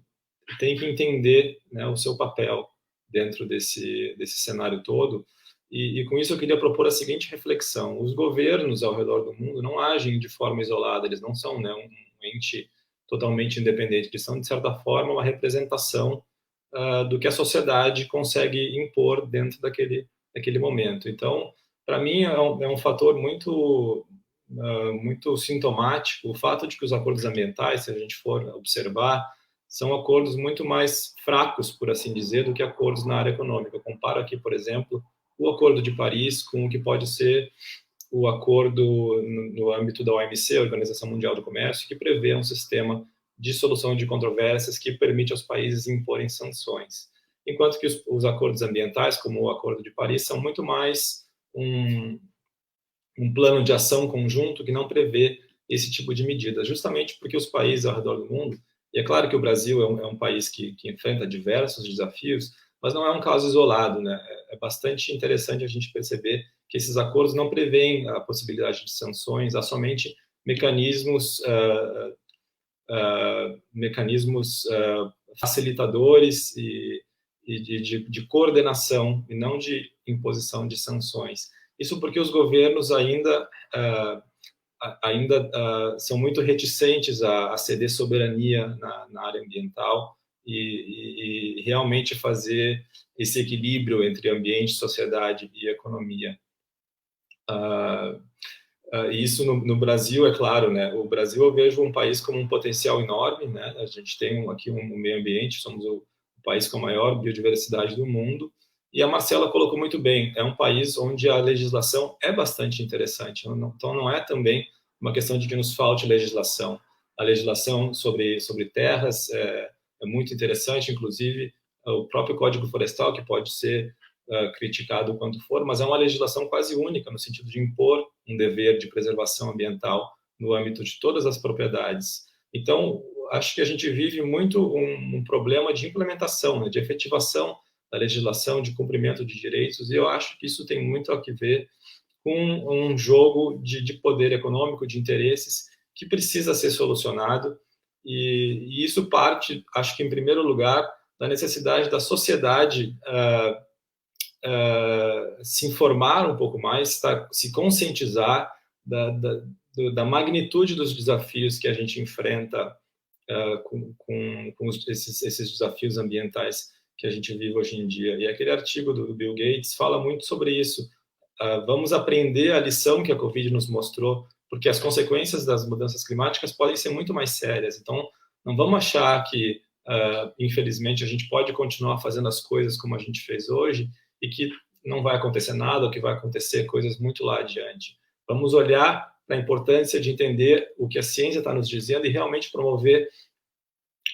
tem que entender, né, o seu papel dentro desse cenário todo, e com isso eu queria propor a seguinte reflexão: os governos ao redor do mundo não agem de forma isolada, eles não são, né, um ente totalmente independente, eles são, de certa forma, uma representação do que a sociedade consegue impor dentro daquele momento. Então, para mim, é um fator muito sintomático o fato de que os acordos ambientais, se a gente for observar, são acordos muito mais fracos, por assim dizer, do que acordos na área econômica. Eu comparo aqui, por exemplo, o Acordo de Paris com o que pode ser o acordo no âmbito da OMC, Organização Mundial do Comércio, que prevê um sistema de solução de controvérsias que permite aos países imporem sanções. Enquanto que os acordos ambientais, como o Acordo de Paris, são muito mais um plano de ação conjunto que não prevê esse tipo de medida, justamente porque os países ao redor do mundo, e é claro que o Brasil é um país que enfrenta diversos desafios, mas não é um caso isolado, né? É bastante interessante a gente perceber que esses acordos não prevêem a possibilidade de sanções, há somente mecanismos facilitadores e de coordenação, e não de imposição de sanções. Isso porque os governos ainda são muito reticentes a ceder soberania na área ambiental e realmente fazer esse equilíbrio entre ambiente, sociedade e economia. Isso no Brasil, é claro, né? O Brasil, eu vejo um país como um potencial enorme, né? A gente tem aqui um meio ambiente, somos o país com a maior biodiversidade do mundo, e a Marcela colocou muito bem, é um país onde a legislação é bastante interessante, então não é também uma questão de que nos falte legislação. A legislação sobre terras é muito interessante, inclusive o próprio Código Florestal, que pode ser criticado quanto for, mas é uma legislação quase única, no sentido de impor um dever de preservação ambiental no âmbito de todas as propriedades. Então, acho que a gente vive muito um problema de implementação, né, de efetivação da legislação, de cumprimento de direitos, e eu acho que isso tem muito a ver com um jogo de poder econômico, de interesses, que precisa ser solucionado, e isso parte, acho que em primeiro lugar, da necessidade da sociedade se informar um pouco mais, se conscientizar da magnitude dos desafios que a gente enfrenta com esses desafios ambientais que a gente vive hoje em dia. E aquele artigo do Bill Gates fala muito sobre isso. Vamos aprender a lição que a Covid nos mostrou, porque as consequências das mudanças climáticas podem ser muito mais sérias. Então, não vamos achar que, infelizmente, a gente pode continuar fazendo as coisas como a gente fez hoje e que não vai acontecer nada, ou que vai acontecer coisas muito lá adiante. Vamos olhar para a importância de entender o que a ciência está nos dizendo e realmente promover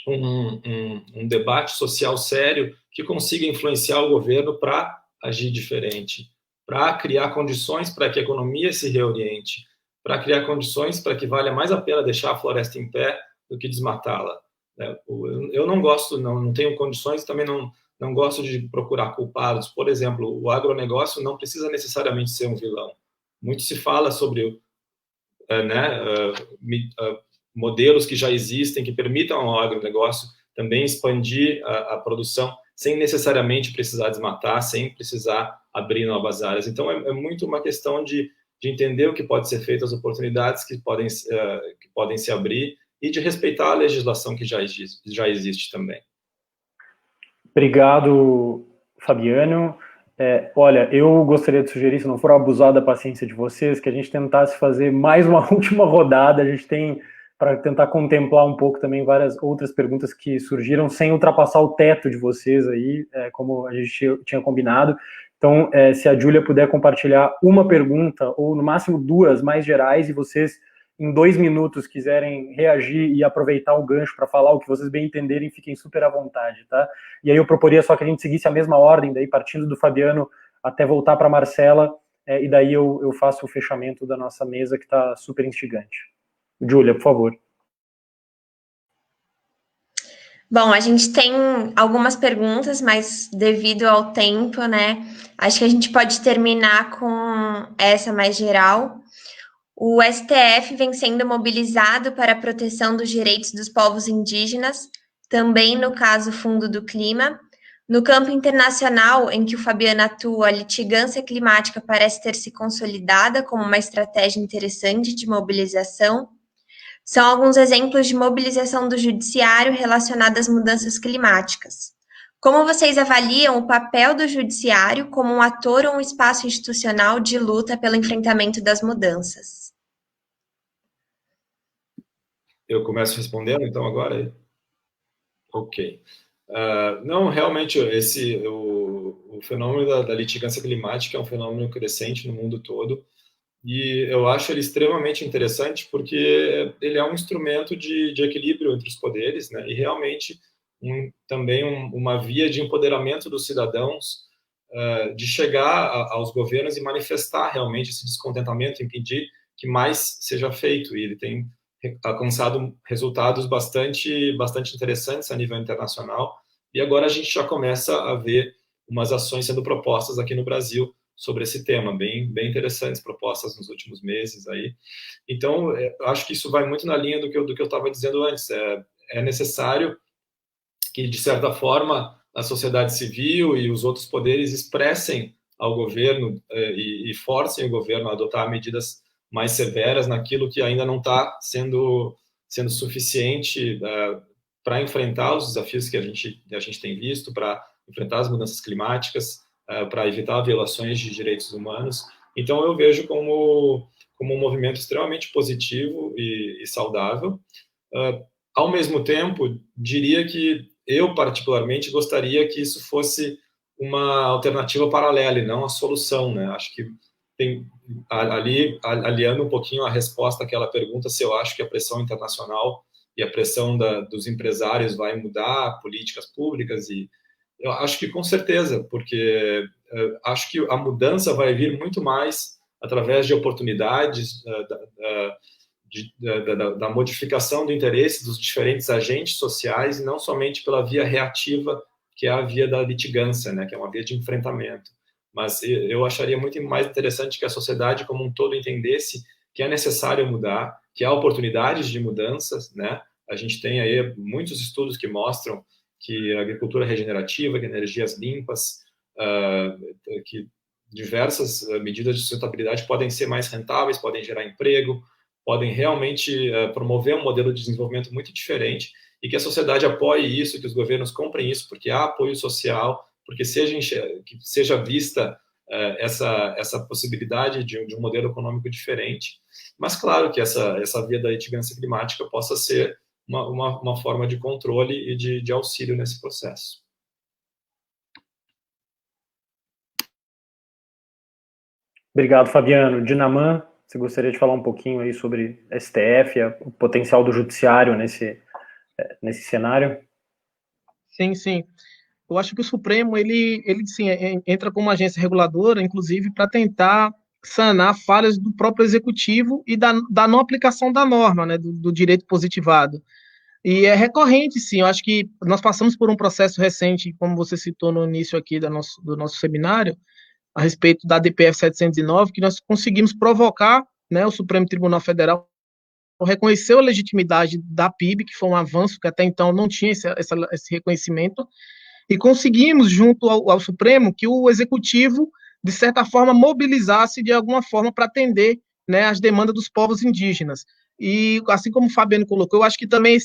um debate social sério que consiga influenciar o governo para agir diferente, para criar condições para que a economia se reoriente, para criar condições para que valha mais a pena deixar a floresta em pé do que desmatá-la. Eu não gosto, não tenho condições, também não gosto de procurar culpados. Por exemplo, o agronegócio não precisa necessariamente ser um vilão. Muito se fala sobre modelos que já existem, que permitam ao agronegócio também expandir a produção sem necessariamente precisar desmatar, sem precisar abrir novas áreas. Então, é muito uma questão de entender o que pode ser feito, as oportunidades que podem se abrir e de respeitar a legislação que já existe também. Obrigado, Fabiano. Olha, eu gostaria de sugerir, se não for abusar da paciência de vocês, que a gente tentasse fazer mais uma última rodada. A gente tem, para tentar contemplar um pouco também várias outras perguntas que surgiram, sem ultrapassar o teto de vocês aí, como a gente tinha combinado. Então, se a Júlia puder compartilhar uma pergunta, ou no máximo duas mais gerais, e vocês, em 2 minutos, quiserem reagir e aproveitar o gancho para falar o que vocês bem entenderem, fiquem super à vontade, tá? E aí eu proporia só que a gente seguisse a mesma ordem, daí partindo do Fabiano até voltar para a Marcela, e daí eu faço o fechamento da nossa mesa, que está super instigante. Júlia, por favor. Bom, a gente tem algumas perguntas, mas devido ao tempo, né, acho que a gente pode terminar com essa mais geral. O STF vem sendo mobilizado para a proteção dos direitos dos povos indígenas, também no caso Fundo do Clima. No campo internacional, em que o Fabiano atua, a litigância climática parece ter se consolidada como uma estratégia interessante de mobilização. São alguns exemplos de mobilização do judiciário relacionada às mudanças climáticas. Como vocês avaliam o papel do judiciário como um ator ou um espaço institucional de luta pelo enfrentamento das mudanças? Eu começo respondendo, então, agora? Ok. Não, realmente, o fenômeno da litigância climática é um fenômeno crescente no mundo todo, e eu acho ele extremamente interessante porque ele é um instrumento de equilíbrio entre os poderes, né? E realmente também uma via de empoderamento dos cidadãos, de chegar aos governos e manifestar realmente esse descontentamento, impedir que mais seja feito. E ele tem alcançado resultados bastante interessantes a nível internacional, e agora a gente já começa a ver umas ações sendo propostas aqui no Brasil sobre esse tema, bem interessantes propostas nos últimos meses aí. Então, acho que isso vai muito na linha do que eu estava dizendo antes. É necessário que, de certa forma, a sociedade civil e os outros poderes expressem ao governo e forcem o governo a adotar medidas mais severas naquilo que ainda não está sendo suficiente para enfrentar os desafios que a gente tem visto, para enfrentar as mudanças climáticas, para evitar violações de direitos humanos. Então, eu vejo como um movimento extremamente positivo e saudável. Ao mesmo tempo, diria que eu, particularmente, gostaria que isso fosse uma alternativa paralela e não a solução, né? Acho que tem aliando um pouquinho a resposta àquela pergunta se eu acho que a pressão internacional e a pressão dos empresários vai mudar políticas públicas, e eu acho que com certeza, porque acho que a mudança vai vir muito mais através de oportunidades, da modificação do interesse dos diferentes agentes sociais, e não somente pela via reativa, que é a via da litigância, né, que é uma via de enfrentamento. Mas eu acharia muito mais interessante que a sociedade como um todo entendesse que é necessário mudar, que há oportunidades de mudanças, né? A gente tem aí muitos estudos que mostram que a agricultura regenerativa, que energias limpas, que diversas medidas de sustentabilidade podem ser mais rentáveis, podem gerar emprego, podem realmente promover um modelo de desenvolvimento muito diferente, e que a sociedade apoie isso, que os governos comprem isso, porque há apoio social, porque que seja vista essa possibilidade de um modelo econômico diferente. Mas, claro, que essa via da litigância climática possa ser uma forma de controle e de auxílio nesse processo. Obrigado, Fabiano. Dinaman, você gostaria de falar um pouquinho aí sobre STF, o potencial do judiciário nesse cenário? Sim, sim. Eu acho que o Supremo, ele sim, entra como agência reguladora, inclusive, para tentar sanar falhas do próprio executivo e da não aplicação da norma, né, do direito positivado. E é recorrente, sim. Eu acho que nós passamos por um processo recente, como você citou no início aqui do nosso seminário, a respeito da DPF 709, que nós conseguimos provocar, né, o Supremo Tribunal Federal reconheceu a legitimidade da PIB, que foi um avanço que até então não tinha esse reconhecimento, e conseguimos, junto ao Supremo, que o Executivo, de certa forma, mobilizasse de alguma forma para atender, né, as demandas dos povos indígenas. E, assim como o Fabiano colocou, eu acho que também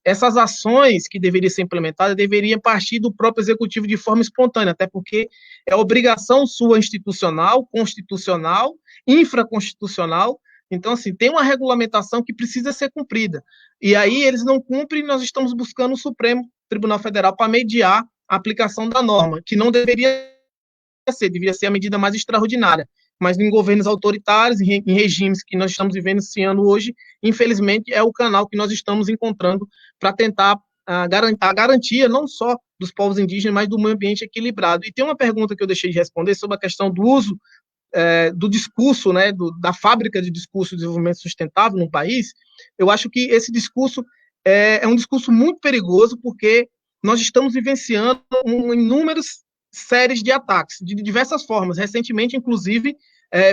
essas ações que deveriam ser implementadas deveriam partir do próprio Executivo de forma espontânea, até porque é obrigação sua institucional, constitucional, infraconstitucional. Então, assim, tem uma regulamentação que precisa ser cumprida. E aí eles não cumprem, nós estamos buscando o Supremo Tribunal Federal para mediar a aplicação da norma, que não deveria deveria ser a medida mais extraordinária. Mas em governos autoritários, em regimes que nós estamos vivenciando hoje, infelizmente, é o canal que nós estamos encontrando para tentar a garantia não só dos povos indígenas, mas do meio ambiente equilibrado. E tem uma pergunta que eu deixei de responder sobre a questão do uso do discurso, né, da fábrica de discurso de desenvolvimento sustentável no país. Eu acho que esse discurso é um discurso muito perigoso, porque nós estamos vivenciando inúmeras séries de ataques, de diversas formas. Recentemente, inclusive,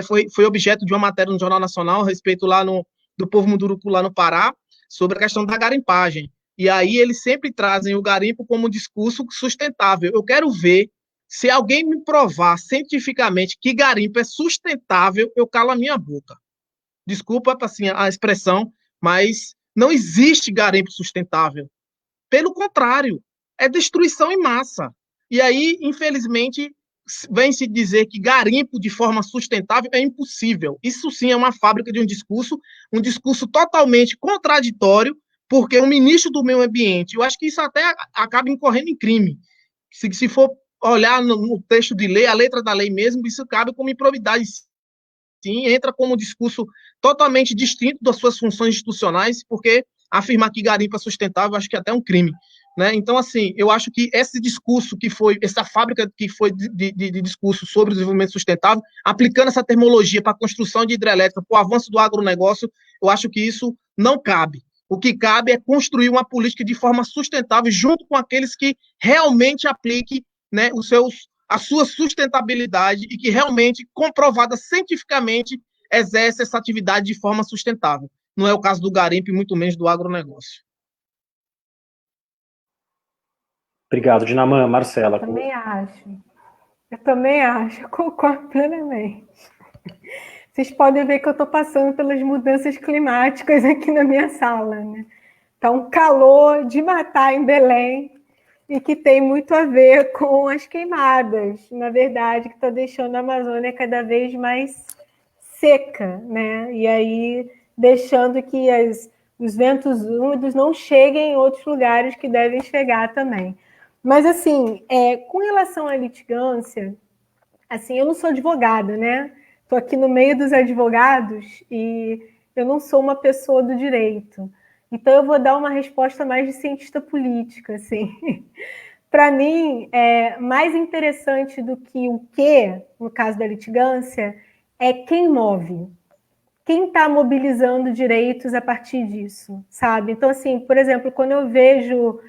foi objeto de uma matéria no Jornal Nacional a respeito lá do povo Munduruku, lá no Pará, sobre a questão da garimpagem. E aí eles sempre trazem o garimpo como um discurso sustentável. Eu quero ver, se alguém me provar cientificamente que garimpo é sustentável, eu calo a minha boca. Desculpa assim, a expressão, mas não existe garimpo sustentável. Pelo contrário, é destruição em massa. E aí, infelizmente, vem-se dizer que garimpo de forma sustentável é impossível. Isso sim é uma fábrica de um discurso totalmente contraditório, porque o ministro do Meio Ambiente, eu acho que isso até acaba incorrendo em crime. Se for olhar no texto de lei, a letra da lei mesmo, isso cabe como improbidade. Sim, entra como um discurso totalmente distinto das suas funções institucionais, porque afirmar que garimpo é sustentável, acho que é até um crime. Né? Então, assim, eu acho que esse discurso que foi, essa fábrica que foi de discurso sobre o desenvolvimento sustentável, aplicando essa terminologia para a construção de hidrelétrica, para o avanço do agronegócio, eu acho que isso não cabe. O que cabe é construir uma política de forma sustentável junto com aqueles que realmente apliquem, né, a sua sustentabilidade e que realmente, comprovada cientificamente, exerce essa atividade de forma sustentável. Não é o caso do garimpo e muito menos do agronegócio. Obrigado, Dinaman. Marcela. Eu também acho, concordo plenamente. Vocês podem ver que eu estou passando pelas mudanças climáticas aqui na minha sala, né? Tá um calor de matar em Belém, e que tem muito a ver com as queimadas, na verdade, que está deixando a Amazônia cada vez mais seca, né? E aí deixando que os ventos úmidos não cheguem em outros lugares que devem chegar também. Mas, assim, com relação à litigância, assim, eu não sou advogada, né? Estou aqui no meio dos advogados e eu não sou uma pessoa do direito. Então, eu vou dar uma resposta mais de cientista política, assim. para mim, mais interessante do que o que, no caso da litigância, é quem move. Quem está mobilizando direitos a partir disso, sabe? Então, assim, por exemplo, quando eu vejo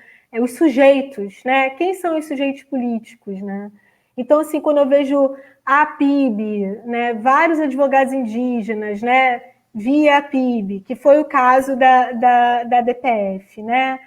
os sujeitos, né? Quem são os sujeitos políticos, né? Então, assim, quando eu vejo a PIB, né? Vários advogados indígenas, né? Via a PIB, que foi o caso da DPF, né?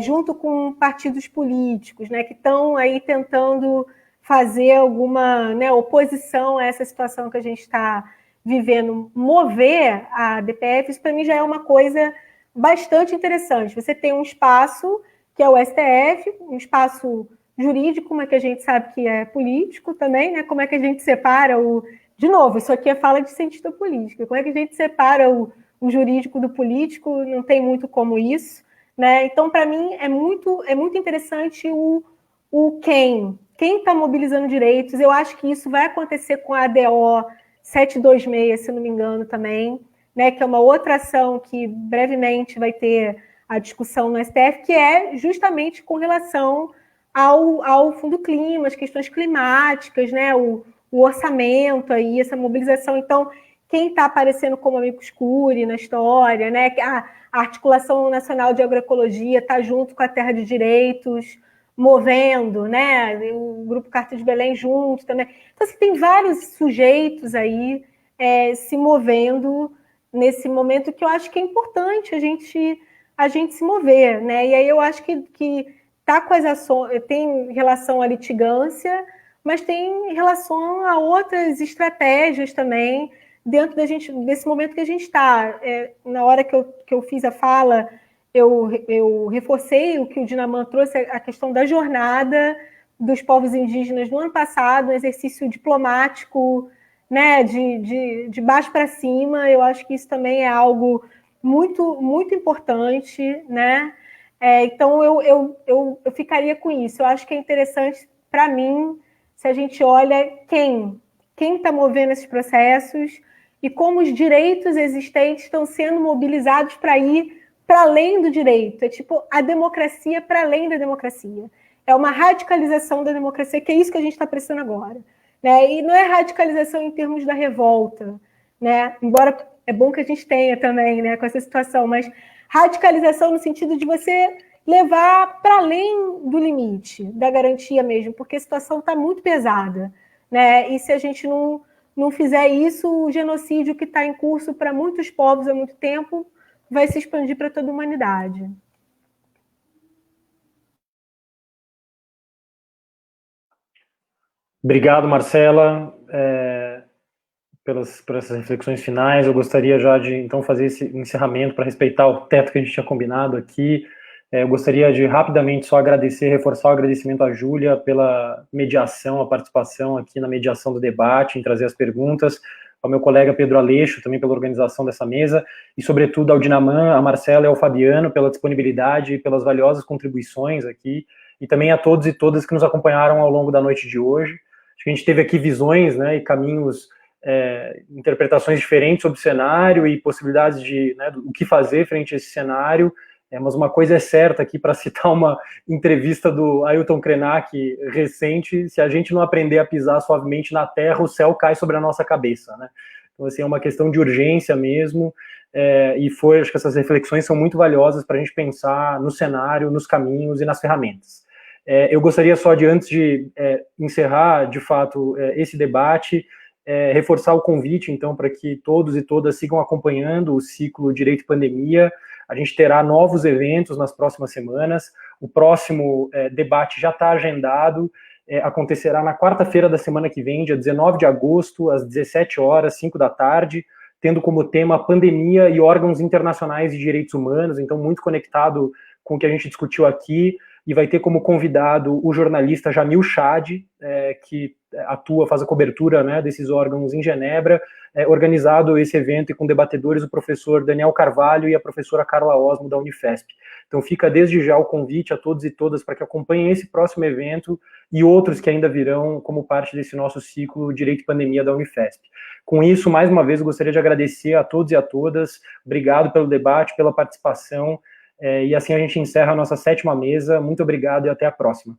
Junto com partidos políticos, né? Que estão aí tentando fazer alguma, né, oposição a essa situação que a gente está vivendo, mover a DPF, isso para mim já é uma coisa bastante interessante. Você tem um espaço, que é o STF, um espaço jurídico, como é que a gente sabe que é político também, né? Como é que a gente separa o... De novo, isso aqui é fala de cientista político. Como é que a gente separa o jurídico do político? Não tem muito como isso, né? Então, para mim, é muito interessante o quem está mobilizando direitos. Eu acho que isso vai acontecer com a ADO 726, se não me engano, também, né, que é uma outra ação que brevemente vai ter a discussão no STF, que é justamente com relação ao Fundo Clima, as questões climáticas, né, o orçamento, aí, essa mobilização. Então, quem está aparecendo como amicus curiae na história, né, a Articulação Nacional de Agroecologia está junto com a Terra de Direitos, movendo, né? O Grupo Carta de Belém junto também. Então, assim, tem vários sujeitos aí se movendo nesse momento que eu acho que é importante a gente se mover, né? E aí eu acho que tá com as ações, tem relação à litigância, mas tem relação a outras estratégias também dentro desse momento que a gente está. Na hora que eu fiz a fala, eu reforcei o que o Dinaman trouxe, a questão da jornada dos povos indígenas no ano passado, um exercício diplomático, né, de baixo para cima. Eu acho que isso também é algo muito, muito importante, né? Então, eu ficaria com isso. Eu acho que é interessante, para mim, se a gente olha quem está movendo esses processos e como os direitos existentes estão sendo mobilizados para ir para além do direito. É tipo a democracia para além da democracia. É uma radicalização da democracia, que é isso que a gente está precisando agora, né? E não é radicalização em termos da revolta, né? Embora é bom que a gente tenha também, né, com essa situação, mas radicalização no sentido de você levar para além do limite, da garantia mesmo, porque a situação está muito pesada, né? E se a gente não fizer isso, o genocídio que está em curso para muitos povos há muito tempo vai se expandir para toda a humanidade. Obrigado, Marcela, por essas reflexões finais. Eu gostaria já de, então, fazer esse encerramento para respeitar o teto que a gente tinha combinado aqui. Eu gostaria de rapidamente só reforçar o agradecimento à Júlia pela mediação, a participação aqui na mediação do debate, em trazer as perguntas, ao meu colega Pedro Aleixo, também pela organização dessa mesa, e sobretudo ao Dinaman, a Marcela e ao Fabiano pela disponibilidade e pelas valiosas contribuições aqui, e também a todos e todas que nos acompanharam ao longo da noite de hoje. Acho que a gente teve aqui visões, né, e caminhos, interpretações diferentes sobre o cenário e possibilidades de, né, do que fazer frente a esse cenário. Mas uma coisa é certa aqui, para citar uma entrevista do Ailton Krenak recente: se a gente não aprender a pisar suavemente na terra, o céu cai sobre a nossa cabeça, né? Então, assim, é uma questão de urgência mesmo, acho que essas reflexões são muito valiosas para a gente pensar no cenário, nos caminhos e nas ferramentas. Eu gostaria só de, antes de encerrar, de fato, esse debate, reforçar o convite, então, para que todos e todas sigam acompanhando o ciclo Direito e Pandemia. A gente terá novos eventos nas próximas semanas. O próximo debate já está agendado, acontecerá na quarta-feira da semana que vem, dia 19 de agosto, às 17 horas, 5 da tarde, tendo como tema pandemia e órgãos internacionais de direitos humanos, então muito conectado com o que a gente discutiu aqui, e vai ter como convidado o jornalista Jamil Chad, que faz a cobertura, né, desses órgãos em Genebra, organizado esse evento e com debatedores o professor Daniel Carvalho e a professora Carla Osmo da Unifesp. Então fica desde já o convite a todos e todas para que acompanhem esse próximo evento e outros que ainda virão como parte desse nosso ciclo Direito e Pandemia da Unifesp. Com isso, mais uma vez, eu gostaria de agradecer a todos e a todas. Obrigado pelo debate, pela participação, e assim a gente encerra a nossa 7ª mesa. Muito obrigado e até a próxima.